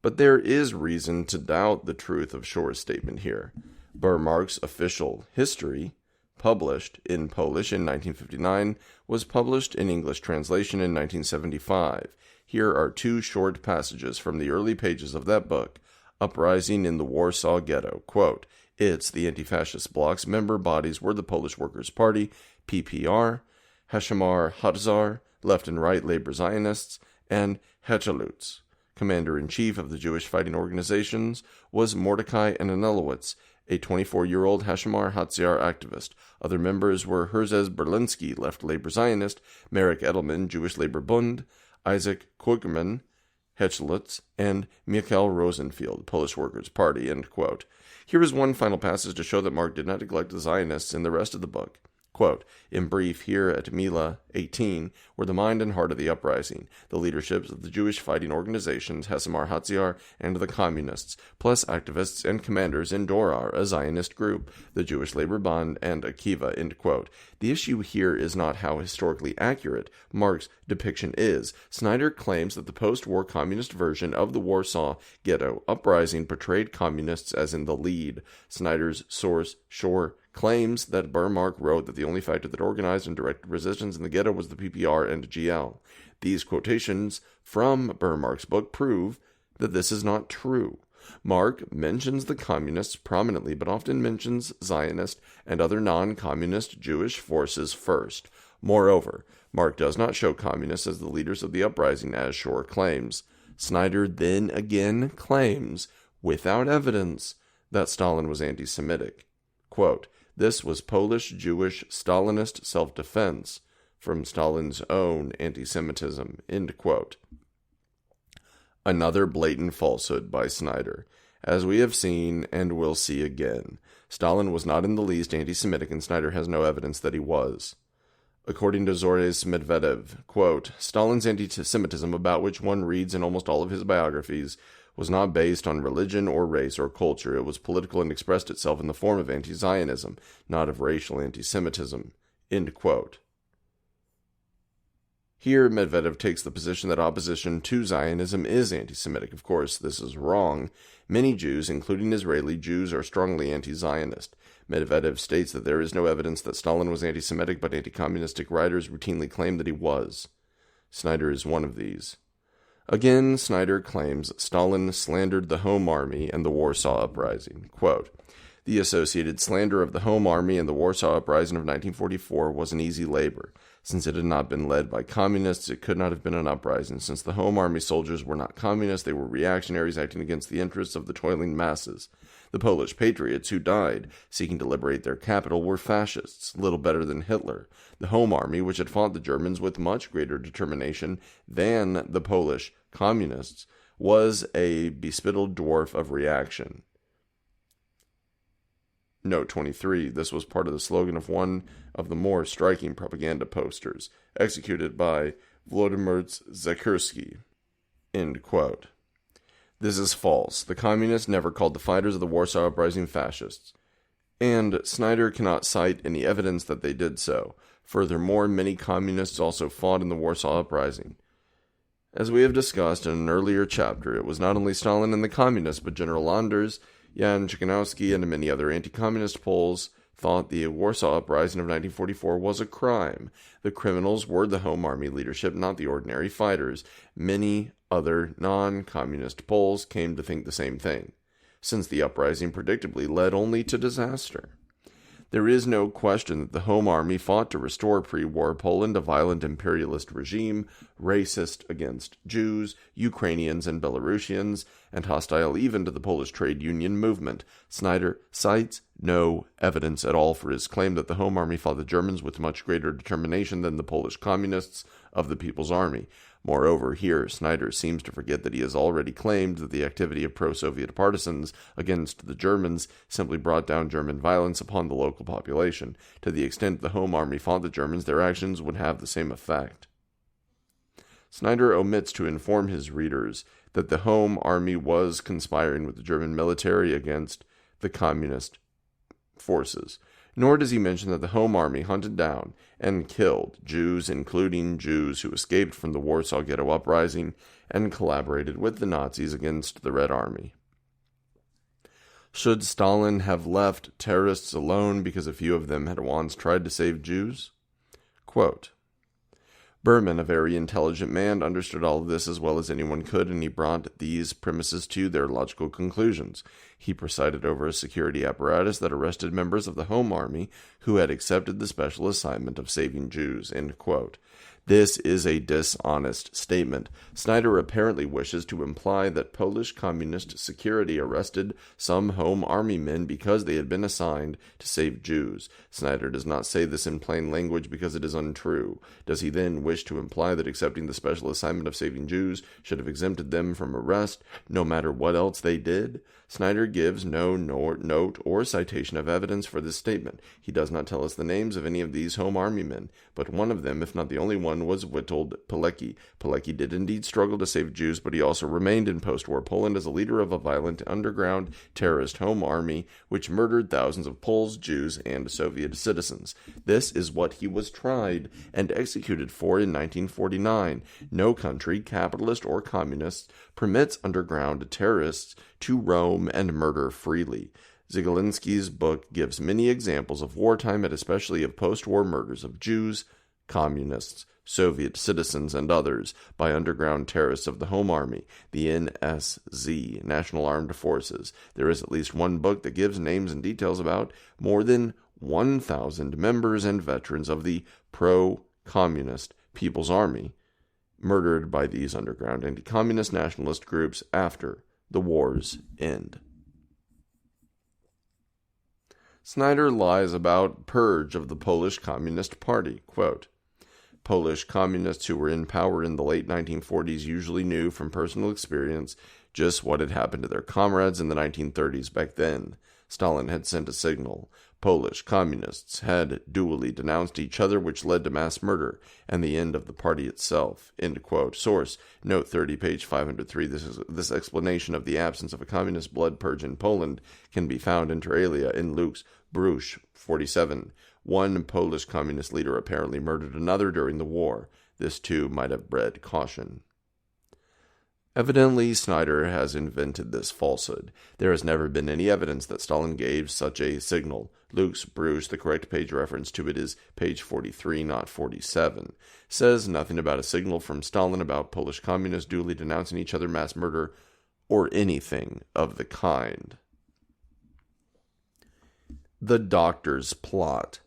But there is reason to doubt the truth of Shor's statement here. Burr Mark's official history, published in Polish in 1959, was published in English translation in 1975. Here are two short passages from the early pages of that book, Uprising in the Warsaw Ghetto. Quote, "Its, the anti-fascist bloc's member bodies were the Polish Workers' Party, PPR, Hashemar Hatzar, left and right labor Zionists, and Hechelutz. Commander-in-chief of the Jewish fighting organizations was Mordecai Ananelowitz, a 24-year-old Hashemar Hatzar activist. Other members were Herzes Berlinski, left labor Zionist, Marek Edelman, Jewish Labor Bund, Isaac Kugerman, Hechelutz, and Michael Rosenfield, Polish Workers' Party." End quote. Here is one final passage to show that Mark did not neglect the Zionists in the rest of the book. Quote, "In brief, here at Mila 18 were the mind and heart of the uprising, the leaderships of the Jewish fighting organizations, Hashemar Hatzar, and the communists, plus activists and commanders in Dorar, a Zionist group, the Jewish Labor Bund, and Akiva." End quote. The issue here is not how historically accurate Mark's depiction is. Snyder claims that the post-war communist version of the Warsaw Ghetto Uprising portrayed communists as in the lead. Snyder's source, Shor, claims that Burr Mark wrote that the only factor that organized and directed resistance in the ghetto was the PPR and GL. These quotations from Burr Mark's book prove that this is not true. Mark mentions the communists prominently, but often mentions Zionist and other non-communist Jewish forces first. Moreover, Mark does not show communists as the leaders of the uprising, as Shor claims. Snyder then again claims, without evidence, that Stalin was anti-Semitic. Quote, "This was Polish-Jewish Stalinist self-defense from Stalin's own anti-Semitism." End quote. Another blatant falsehood by Snyder. As we have seen and will see again, Stalin was not in the least anti-Semitic, and Snyder has no evidence that he was. According to Zores Medvedev, quote, "Stalin's anti-Semitism, about which one reads in almost all of his biographies, was not based on religion or race or culture. It was political and expressed itself in the form of anti-Zionism, not of racial anti-Semitism." End quote. Here, Medvedev takes the position that opposition to Zionism is anti-Semitic. Of course, this is wrong. Many Jews, including Israeli Jews, are strongly anti-Zionist. Medvedev states that there is no evidence that Stalin was anti-Semitic, but anti-communistic writers routinely claim that he was. Snyder is one of these. Again, Snyder claims Stalin slandered the Home Army and the Warsaw Uprising. Quote, "The associated slander of the Home Army and the Warsaw Uprising of 1944 was an easy labor. Since it had not been led by communists, it could not have been an uprising. Since the Home Army soldiers were not communists, they were reactionaries acting against the interests of the toiling masses. The Polish patriots who died, seeking to liberate their capital, were fascists, little better than Hitler. The Home Army, which had fought the Germans with much greater determination than the Polish communists, was a bespittled dwarf of reaction." Note 23, this was part of the slogan of one of the more striking propaganda posters, executed by Vladimir Zekursky. End quote. This is false. The communists never called the fighters of the Warsaw Uprising fascists, and Snyder cannot cite any evidence that they did so. Furthermore, many communists also fought in the Warsaw Uprising. As we have discussed in an earlier chapter, it was not only Stalin and the communists, but General Anders, Jan Chichanowski, and many other anti-communist Poles thought the Warsaw Uprising of 1944 was a crime. The criminals were the Home Army leadership, not the ordinary fighters. Many other non-communist Poles came to think the same thing, since the uprising predictably led only to disaster. There is no question that the Home Army fought to restore pre-war Poland, a violent imperialist regime, racist against Jews, Ukrainians, and Belarusians, and hostile even to the Polish trade union movement. Snyder cites no evidence at all for his claim that the Home Army fought the Germans with much greater determination than the Polish communists of the People's Army. Moreover, here, Snyder seems to forget that he has already claimed that the activity of pro-Soviet partisans against the Germans simply brought down German violence upon the local population. To the extent the Home Army fought the Germans, their actions would have the same effect. Snyder omits to inform his readers that the Home Army was conspiring with the German military against the communist forces. Nor does he mention that the Home Army hunted down and killed Jews, including Jews who escaped from the Warsaw Ghetto Uprising and collaborated with the Nazis against the Red Army. Should Stalin have left terrorists alone because a few of them had once tried to save Jews? Quote, Berman, a very intelligent man, understood all of this as well as anyone could, and he brought these premises to their logical conclusions. He presided over a security apparatus that arrested members of the Home Army who had accepted the special assignment of saving Jews. End quote. This is a dishonest statement. Snyder apparently wishes to imply that Polish communist security arrested some Home Army men because they had been assigned to save Jews. Snyder does not say this in plain language because it is untrue. Does he then wish to imply that accepting the special assignment of saving Jews should have exempted them from arrest, no matter what else they did? Snyder gives no note or citation of evidence for this statement. He does not tell us the names of any of these Home Army men, but one of them, if not the only one, was Witold Pilecki. Pilecki did indeed struggle to save Jews, but he also remained in post-war Poland as a leader of a violent underground terrorist Home Army which murdered thousands of Poles, Jews, and Soviet citizens. This is what he was tried and executed for in 1949. No country, capitalist or communist, permits underground terrorists to roam and murder freely. Zielinski's book gives many examples of wartime and especially of post-war murders of Jews, communists, Soviet citizens, and others by underground terrorists of the Home Army, the NSZ, National Armed Forces. There is at least one book that gives names and details about more than 1,000 members and veterans of the pro-communist People's Army murdered by these underground anti-communist nationalist groups after the war's end. Snyder lies about purge of the Polish Communist Party. Quote, Polish communists who were in power in the late 1940s usually knew from personal experience just what had happened to their comrades in the 1930s. Back then, Stalin had sent a signal. Polish communists had dually denounced each other, which led to mass murder and the end of the party itself. End quote. Source, note 30, page 503. This explanation of the absence of a communist blood purge in Poland can be found inter alia in Luke's Bruch 47. One Polish communist leader apparently murdered another during the war. This too might have bred caution. Evidently, Snyder has invented this falsehood. There has never been any evidence that Stalin gave such a signal. Luke's Bruch, the correct page reference to it is page 43, not 47, says nothing about a signal from Stalin about Polish communists duly denouncing each other, mass murder, or anything of the kind. The Doctor's Plot.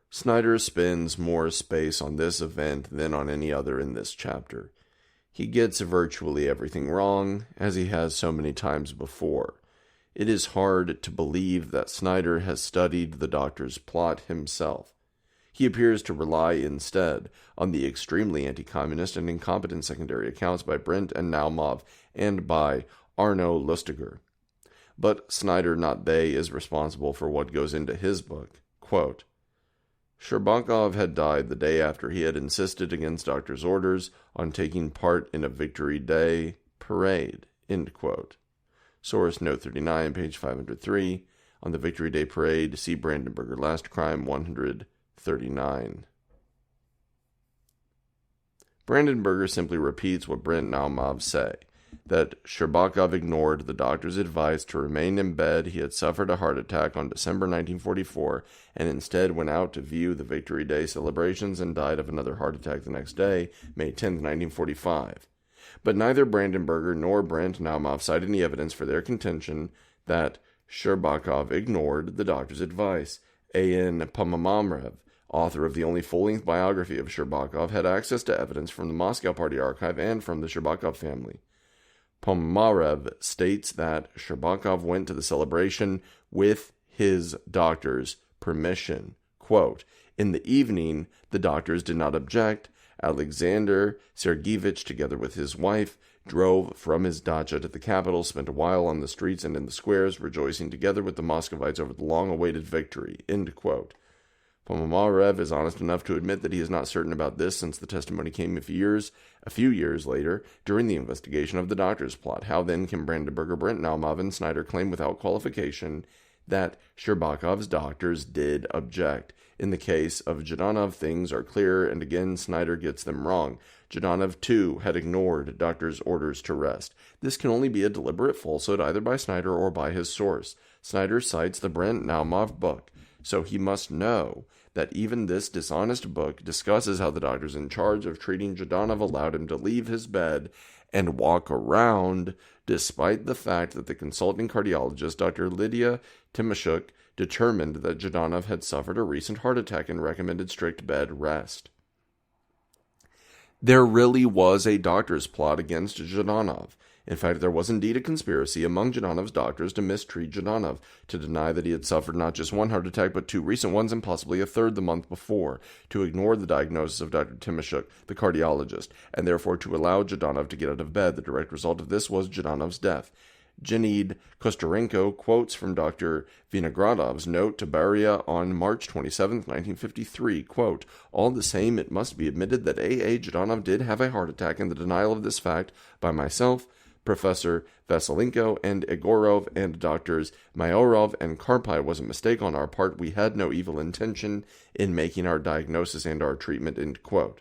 Snyder spends more space on this event than on any other in this chapter. He gets virtually everything wrong, as he has so many times before. It is hard to believe that Snyder has studied the Doctor's Plot himself. He appears to rely instead on the extremely anti-communist and incompetent secondary accounts by Brent and Naumov and by Arno Lustiger. But Snyder, not they, is responsible for what goes into his book. Quote, Sherbakov had died the day after he had insisted against doctor's orders on taking part in a Victory Day parade. End quote. Source, note 39, page 503. On the Victory Day parade, see Brandenburger Last Crime 139. Brandenburger simply repeats what Brent and Naumov say, that Sherbakov ignored the doctor's advice to remain in bed. He had suffered a heart attack on December 1944 and instead went out to view the Victory Day celebrations and died of another heart attack the next day, May 10, 1945. But neither Brandenburger nor Brent Naumov cite any evidence for their contention that Sherbakov ignored the doctor's advice, A.N. Ponomarev, author of the only full-length biography of Shcherbakov, had access to evidence from the Moscow Party archive and from the Shcherbakov family. Ponomarev states that Shcherbakov went to the celebration with his doctor's permission. Quote, in the evening, the doctors did not object. Alexander Sergeyevich, together with his wife, drove from his dacha to the capital, spent a while on the streets and in the squares, rejoicing together with the Muscovites over the long-awaited victory. End quote. Ponomarev is honest enough to admit that he is not certain about this, since the testimony came a few years later, during the investigation of the doctor's plot. How then can Brandenburger, Brent, Naumov, and Snyder claim without qualification that Shcherbakov's doctors did object? In the case of Zhdanov, things are clear, and again Snyder gets them wrong. Zhdanov, too, had ignored doctor's orders to rest. This can only be a deliberate falsehood either by Snyder or by his source. Snyder cites the Brent Naumov book, so he must know that even this dishonest book discusses how the doctors in charge of treating Zhdanov allowed him to leave his bed and walk around, despite the fact that the consulting cardiologist, Dr. Lydia Timoshuk, determined that Zhdanov had suffered a recent heart attack and recommended strict bed rest. There really was a doctor's plot against Zhdanov. In fact, there was indeed a conspiracy among Zhdanov's doctors to mistreat Zhdanov, to deny that he had suffered not just one heart attack, but two recent ones and possibly a third the month before, to ignore the diagnosis of Dr. Timoshuk, the cardiologist, and therefore to allow Zhdanov to get out of bed. The direct result of this was Zhdanov's death. Genid Kostorenko quotes from Dr. Vinogradov's note to Beria on March 27, 1953, quote, all the same, it must be admitted that A.A. Zhdanov did have a heart attack, and the denial of this fact by myself, Professor Vasilenko, and Egorov, and Doctors Mayorov and Karpai was a mistake on our part. We had no evil intention in making our diagnosis and our treatment, end quote.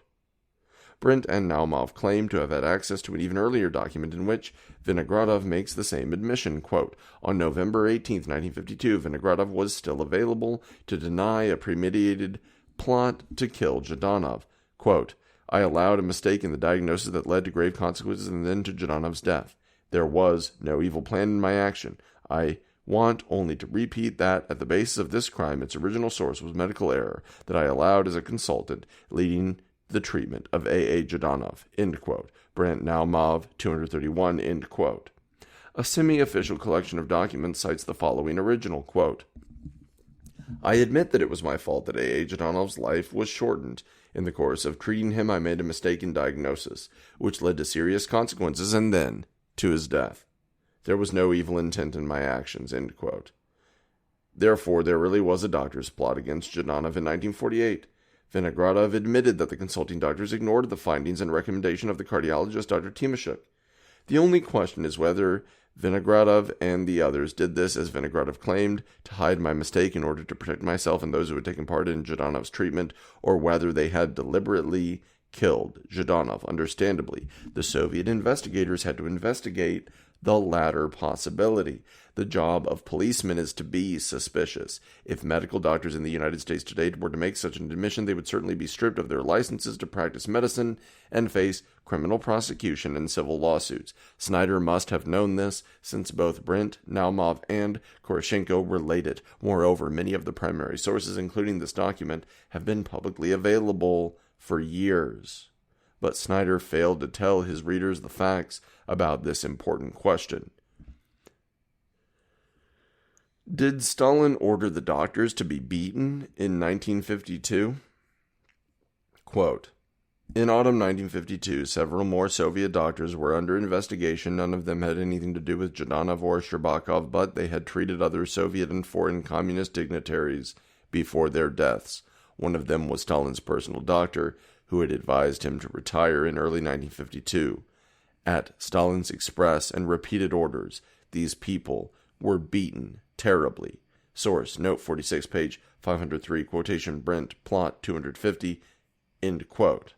Brent and Naumov claim to have had access to an even earlier document in which Vinogradov makes the same admission, quote, on November 18, 1952, Vinogradov was still available to deny a premeditated plot to kill Zhdanov. Quote, I allowed a mistake in the diagnosis that led to grave consequences and then to Zhdanov's death. There was no evil plan in my action. I want only to repeat that at the basis of this crime, its original source was medical error that I allowed as a consultant, leading the treatment of A.A. Zhdanov, end quote. Brent Naumov, 231, end quote. A semi-official collection of documents cites the following original, quote, I admit that it was my fault that A.A. Zhdanov's life was shortened. In the course of treating him, I made a mistake in diagnosis, which led to serious consequences and then to his death. There was no evil intent in my actions, end quote. Therefore, there really was a doctor's plot against Zhdanov in 1948. Vinogradov admitted that the consulting doctors ignored the findings and recommendation of the cardiologist Dr. Timoshuk. The only question is whether Vinogradov and the others did this, as Vinogradov claimed, to hide my mistake in order to protect myself and those who had taken part in Zhdanov's treatment, or whether they had deliberately killed Zhdanov. Understandably, the Soviet investigators had to investigate the latter possibility. The job of policemen is to be suspicious. If medical doctors in the United States today were to make such an admission, they would certainly be stripped of their licenses to practice medicine and face criminal prosecution and civil lawsuits. Snyder must have known this, since both Brent, Naumov, and Koroshenko relate it. Moreover, many of the primary sources, including this document, have been publicly available for years. But Snyder failed to tell his readers the facts about this important question. Did Stalin order the doctors to be beaten in 1952? Quote, in autumn 1952, several more Soviet doctors were under investigation. None of them had anything to do with Zhdanov or Shcherbakov, but they had treated other Soviet and foreign communist dignitaries before their deaths. One of them was Stalin's personal doctor, who had advised him to retire in early 1952. At Stalin's express and repeated orders, these people were beaten terribly. Source, note 46, page 503, quotation Brent, plot 250, end quote.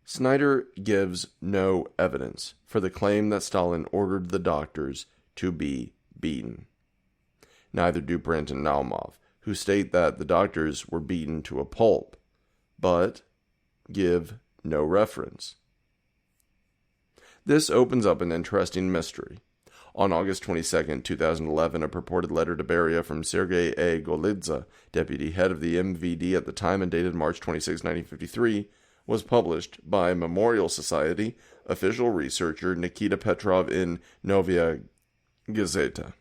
Snyder gives no evidence for the claim that Stalin ordered the doctors to be beaten. Neither do Brent and Naumov, who state that the doctors were beaten to a pulp, but give no reference. This opens up an interesting mystery. On August 22, 2011, a purported letter to Beria from Sergei A. Golidze, deputy head of the MVD at the time and dated March 26, 1953, was published by Memorial Society official researcher Nikita Petrov in Novaya Gazeta.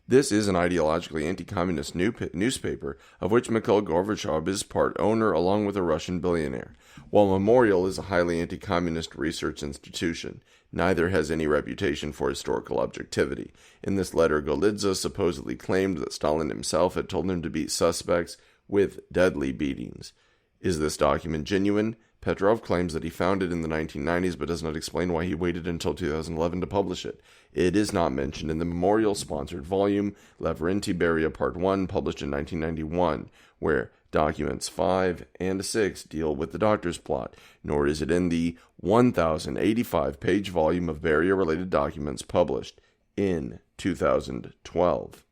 This is an ideologically anti-communist newspaper, of which Mikhail Gorbachev is part owner along with a Russian billionaire. While Memorial is a highly anti-communist research institution, neither has any reputation for historical objectivity. In this letter, Golidze supposedly claimed that Stalin himself had told him to beat suspects with deadly beatings. Is this document genuine? Petrov claims that he found it in the 1990s, but does not explain why he waited until 2011 to publish it. It is not mentioned in the Memorial-sponsored volume, Lavrenti Beria Part 1, published in 1991, where documents 5 and 6 deal with the doctor's plot, nor is it in the 1,085-page volume of Beria-related documents published in 2012.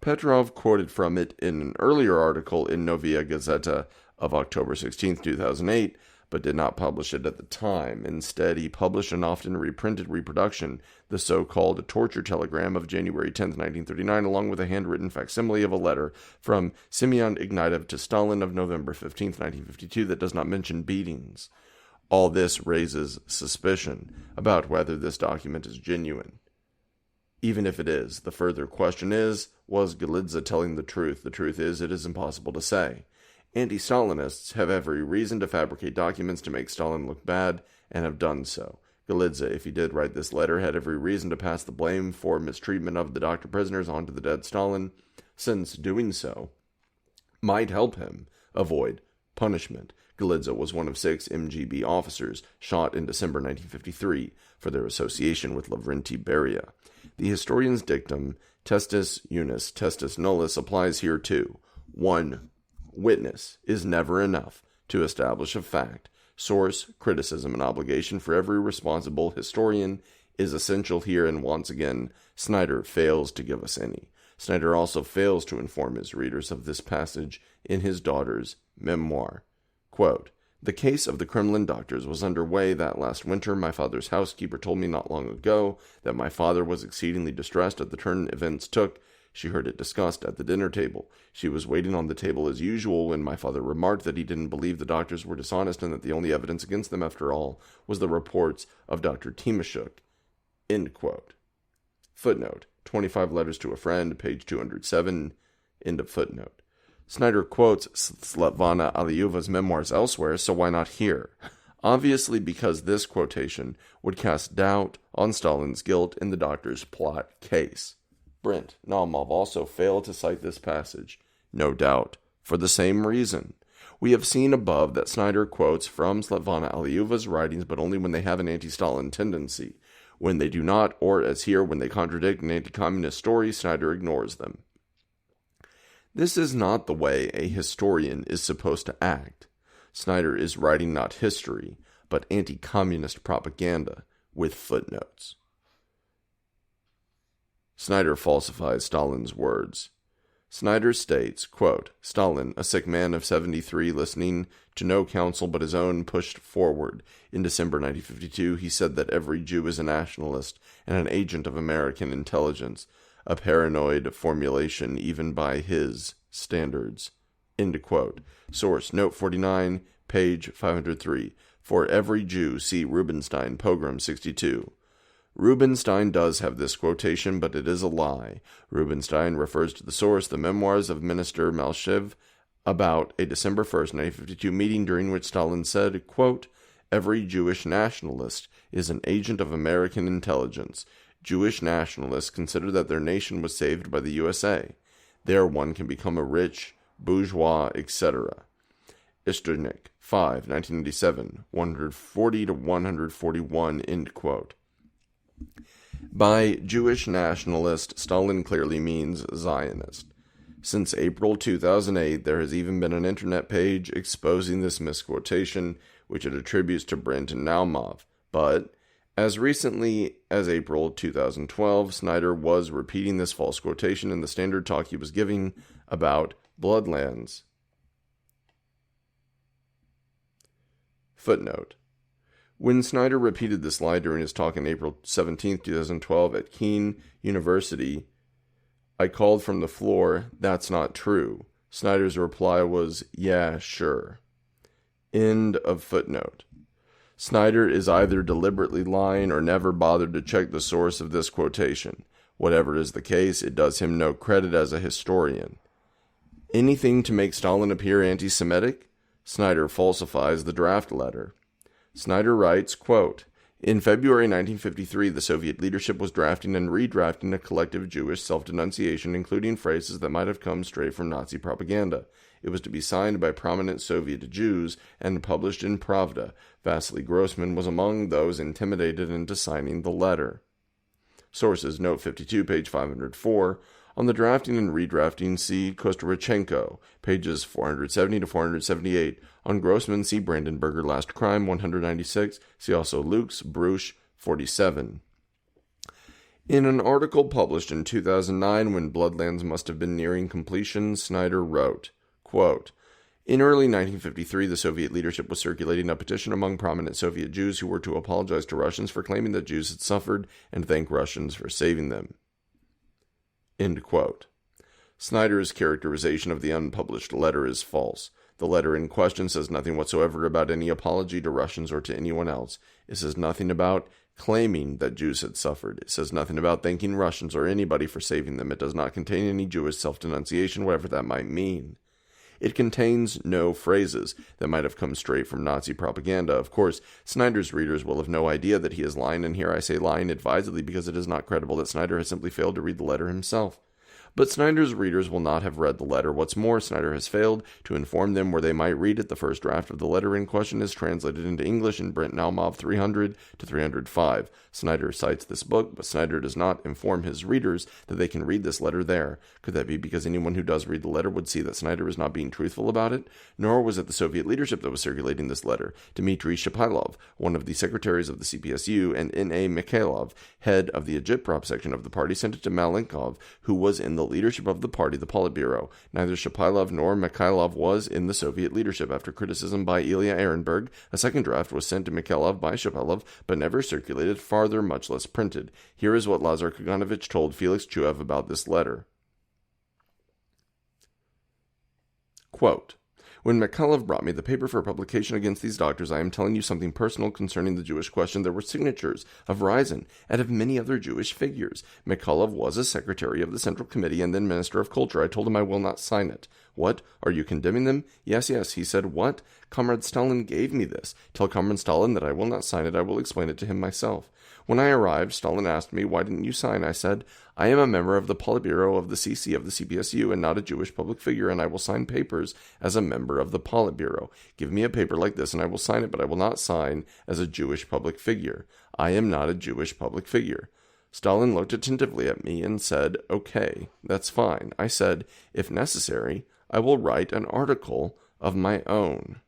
Petrov quoted from it in an earlier article in Novaya Gazeta of October 16, 2008, but did not publish it at the time. Instead, he published an often reprinted reproduction, the so-called torture telegram of January 10, 1939, along with a handwritten facsimile of a letter from Simeon Ignatiev to Stalin of November 15, 1952, that does not mention beatings. All this raises suspicion about whether this document is genuine. Even if it is, the further question is, was Golidze telling the truth? The truth is, it is impossible to say. Anti-Stalinists have every reason to fabricate documents to make Stalin look bad, and have done so. Golidze, if he did write this letter, had every reason to pass the blame for mistreatment of the doctor prisoners onto the dead Stalin, since doing so might help him avoid punishment. Golidze was one of 6 MGB officers shot in December 1953 for their association with Lavrenti Beria. The historian's dictum, testis unis, testis nullus, applies here too. 1 witness is never enough to establish a fact. Source, criticism, and obligation for every responsible historian is essential here, and once again, Snyder fails to give us any. Snyder also fails to inform his readers of this passage in his daughter's memoir. Quote, "The case of the Kremlin doctors was underway that last winter. My father's housekeeper told me not long ago that my father was exceedingly distressed at the turn events took. She heard it discussed at the dinner table. She was waiting on the table as usual when my father remarked that he didn't believe the doctors were dishonest and that the only evidence against them, after all, was the reports of Dr. Timashuk." End quote. Footnote, 25 Letters to a Friend, page 207, end of footnote. Snyder quotes Svetlana Aliyuva's memoirs elsewhere, so why not here? Obviously because this quotation would cast doubt on Stalin's guilt in the doctor's plot case. Brent Naumov also failed to cite this passage, no doubt, for the same reason. We have seen above that Snyder quotes from Svetlana Aliyuva's writings, but only when they have an anti-Stalin tendency. When they do not, or as here, when they contradict an anti-communist story, Snyder ignores them. This is not the way a historian is supposed to act. Snyder is writing not history, but anti-communist propaganda with footnotes. Snyder falsifies Stalin's words. Snyder states, quote, "Stalin, a sick man of 73, listening to no counsel but his own, pushed forward. In December 1952, he said that every Jew is a nationalist and an agent of American intelligence, a paranoid formulation even by his standards." End quote. Source, note 49, page 503. For every Jew, see Rubinstein, Pogrom 62. Rubinstein does have this quotation, but it is a lie. Rubinstein refers to the source, the memoirs of Minister Malchev, about a December 1st, 1952 meeting during which Stalin said, quote, "Every Jewish nationalist is an agent of American intelligence. Jewish nationalists consider that their nation was saved by the USA. There one can become a rich bourgeois, etc." Isternik, 5, 1997, 140 to 141, end quote. By Jewish nationalist, Stalin clearly means Zionist. Since April 2008, there has even been an internet page exposing this misquotation, which it attributes to Brent and Naumov. But as recently as April 2012, Snyder was repeating this false quotation in the standard talk he was giving about Bloodlands. Footnote. When Snyder repeated this lie during his talk on April 17, 2012 at Keene University, I called from the floor, "That's not true." Snyder's reply was, "Yeah, sure." End of footnote. Snyder is either deliberately lying or never bothered to check the source of this quotation. Whatever is the case, it does him no credit as a historian. Anything to make Stalin appear anti-Semitic? Snyder falsifies the draft letter. Snyder writes, quote, "In February 1953, the Soviet leadership was drafting and redrafting a collective Jewish self-denunciation, including phrases that might have come straight from Nazi propaganda. It was to be signed by prominent Soviet Jews and published in Pravda. Vasily Grossman was among those intimidated into signing the letter." Sources, note 52, page 504. On the drafting and redrafting, see Kosterichenko, pages 470 to 478. On Grossman, see Brandenburger Last Crime, 196. See also Lukes, Bruch, 47. In an article published in 2009 when Bloodlands must have been nearing completion, Snyder wrote, quote, "In early 1953, the Soviet leadership was circulating a petition among prominent Soviet Jews who were to apologize to Russians for claiming that Jews had suffered and thank Russians for saving them." End quote. Snyder's characterization of the unpublished letter is false. The letter in question says nothing whatsoever about any apology to Russians or to anyone else. It says nothing about claiming that Jews had suffered. It says nothing about thanking Russians or anybody for saving them. It does not contain any Jewish self-denunciation, whatever that might mean. It contains no phrases that might have come straight from Nazi propaganda. Of course, Snyder's readers will have no idea that he is lying, and here I say lying advisedly because it is not credible that Snyder has simply failed to read the letter himself. But Snyder's readers will not have read the letter. What's more, Snyder has failed to inform them where they might read it. The first draft of the letter in question is translated into English in Brent Naumov 300 to 305. Snyder cites this book, but Snyder does not inform his readers that they can read this letter there. Could that be because anyone who does read the letter would see that Snyder is not being truthful about it? Nor was it the Soviet leadership that was circulating this letter. Dmitry Shapailov, one of the secretaries of the CPSU, and N.A. Mikhailov, head of the Agitprop section of the party, sent it to Malenkov, who was in the leadership of the party, the Politburo. Neither Shapailov nor Mikhailov was in the Soviet leadership. After criticism by Ilya Ehrenberg, a second draft was sent to Mikhailov by Shapailov, but never circulated farther, much less printed. Here is what Lazar Kaganovich told Felix Chuev about this letter. Quote, "When Mikhailov brought me the paper for publication against these doctors, I am telling you something personal concerning the Jewish question. There were signatures of Reisen and of many other Jewish figures. Mikhailov was a secretary of the Central Committee and then Minister of Culture. I told him I will not sign it. What? Are you condemning them? Yes, yes. He said, what? Comrade Stalin gave me this. Tell Comrade Stalin that I will not sign it. I will explain it to him myself. When I arrived, Stalin asked me, why didn't you sign? I said, I am a member of the Politburo of the CC of the CPSU and not a Jewish public figure, and I will sign papers as a member of the Politburo. Give me a paper like this and I will sign it, but I will not sign as a Jewish public figure. I am not a Jewish public figure. Stalin looked attentively at me and said, okay, that's fine. I said, if necessary, I will write an article of my own.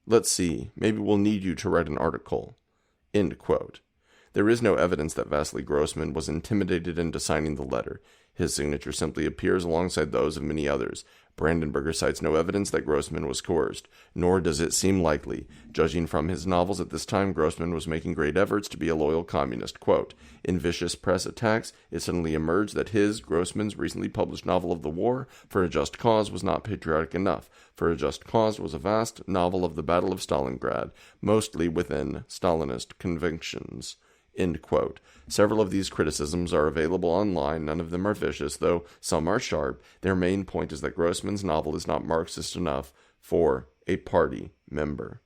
Let's see, maybe we'll need you to write an article. End quote. There is no evidence that Vasily Grossman was intimidated into signing the letter. His signature simply appears alongside those of many others. Brandenburger cites no evidence that Grossman was coerced, nor does it seem likely. Judging from his novels at this time, Grossman was making great efforts to be a loyal communist. Quote, in vicious press attacks, it suddenly emerged that Grossman's recently published novel of the war, For a Just Cause, was not patriotic enough. For a Just Cause was a vast novel of the Battle of Stalingrad, mostly within Stalinist convictions. End quote. Several of these criticisms are available online. None of them are vicious, though some are sharp. Their main point is that Grossman's novel is not Marxist enough for a party member.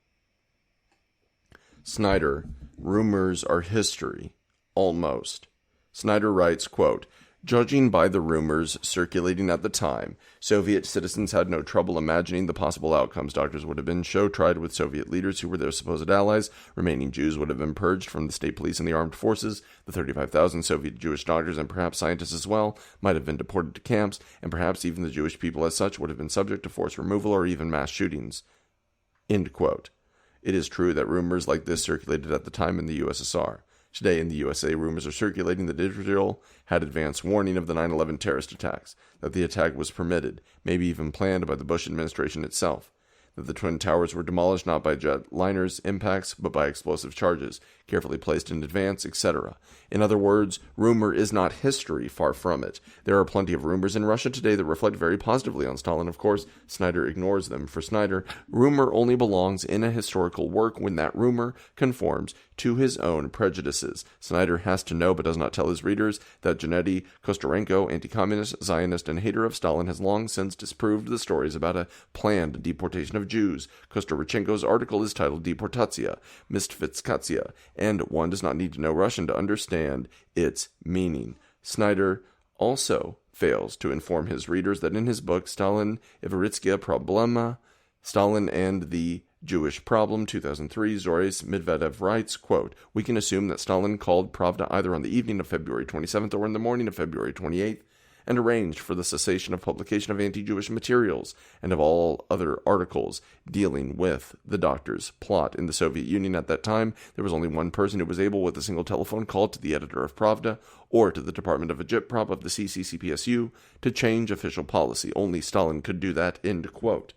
Snyder, rumors are history. Almost. Snyder writes, quote, judging by the rumors circulating at the time, Soviet citizens had no trouble imagining the possible outcomes. Doctors would have been show-tried with Soviet leaders who were their supposed allies. Remaining Jews would have been purged from the state police and the armed forces. The 35,000 Soviet Jewish doctors, and perhaps scientists as well, might have been deported to camps, and perhaps even the Jewish people as such would have been subject to forced removal or even mass shootings. End quote. It is true that rumors like this circulated at the time in the USSR. Today in the USA, rumors are circulating that Israel had advance warning of the 9/11 terrorist attacks, that the attack was permitted, maybe even planned by the Bush administration itself. that the Twin Towers were demolished not by jetliners' impacts, but by explosive charges, carefully placed in advance, etc. In other words, rumor is not history, far from it. There are plenty of rumors in Russia today that reflect very positively on Stalin. Of course, Snyder ignores them. For Snyder, rumor only belongs in a historical work when that rumor conforms to his own prejudices. Snyder has to know, but does not tell his readers, that Gennady Kostorenko, anti-communist, Zionist, and hater of Stalin, has long since disproved the stories about a planned deportation of Jews. Kostorenko's article is titled Deportatia, Mystifikatia, and one does not need to know Russian to understand its meaning. Snyder also fails to inform his readers that in his book, Stalin Iveritskia Problema, Stalin and the Jewish Problem, 2003, Zoris Medvedev writes, quote, "We can assume that Stalin called Pravda either on the evening of February 27th or in the morning of February 28th, and arranged for the cessation of publication of anti-Jewish materials and of all other articles dealing with the doctor's plot. In the Soviet Union at that time, there was only one person who was able, with a single telephone call to the editor of Pravda or to the Department of Agitprop of the CCCPSU, to change official policy. Only Stalin could do that," end quote.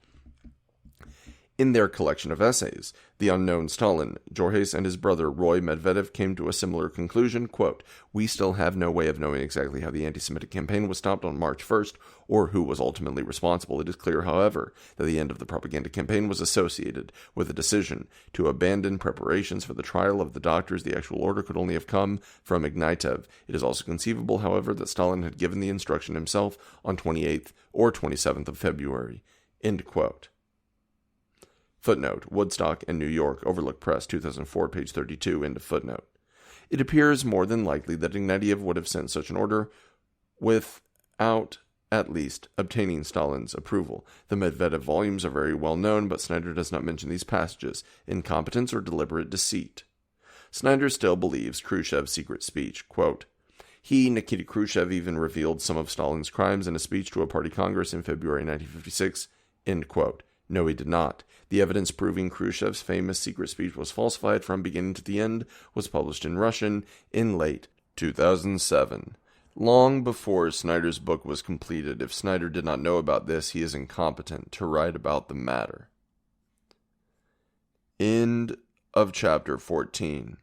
In their collection of essays, the unknown Stalin, Georges, and his brother Roy Medvedev came to a similar conclusion, quote, "We still have no way of knowing exactly how the anti-Semitic campaign was stopped on March 1st, or who was ultimately responsible. It is clear, however, that the end of the propaganda campaign was associated with a decision to abandon preparations for the trial of the doctors. The actual order could only have come from Ignatiev. It is also conceivable, however, that Stalin had given the instruction himself on 28th or 27th of February," end quote. Footnote, Woodstock and New York, Overlook Press, 2004, page 32, end of footnote. It appears more than likely that Ignatiev would have sent such an order without, at least, obtaining Stalin's approval. The Medvedev volumes are very well known, but Snyder does not mention these passages, incompetence or deliberate deceit. Snyder still believes Khrushchev's secret speech, quote, "He, Nikita Khrushchev, even revealed some of Stalin's crimes in a speech to a party congress in February 1956, end quote. No, he did not. The evidence proving Khrushchev's famous secret speech was falsified from beginning to the end was published in Russian in late 2007. Long before Snyder's book was completed, if Snyder did not know about this, he is incompetent to write about the matter." End of chapter 14.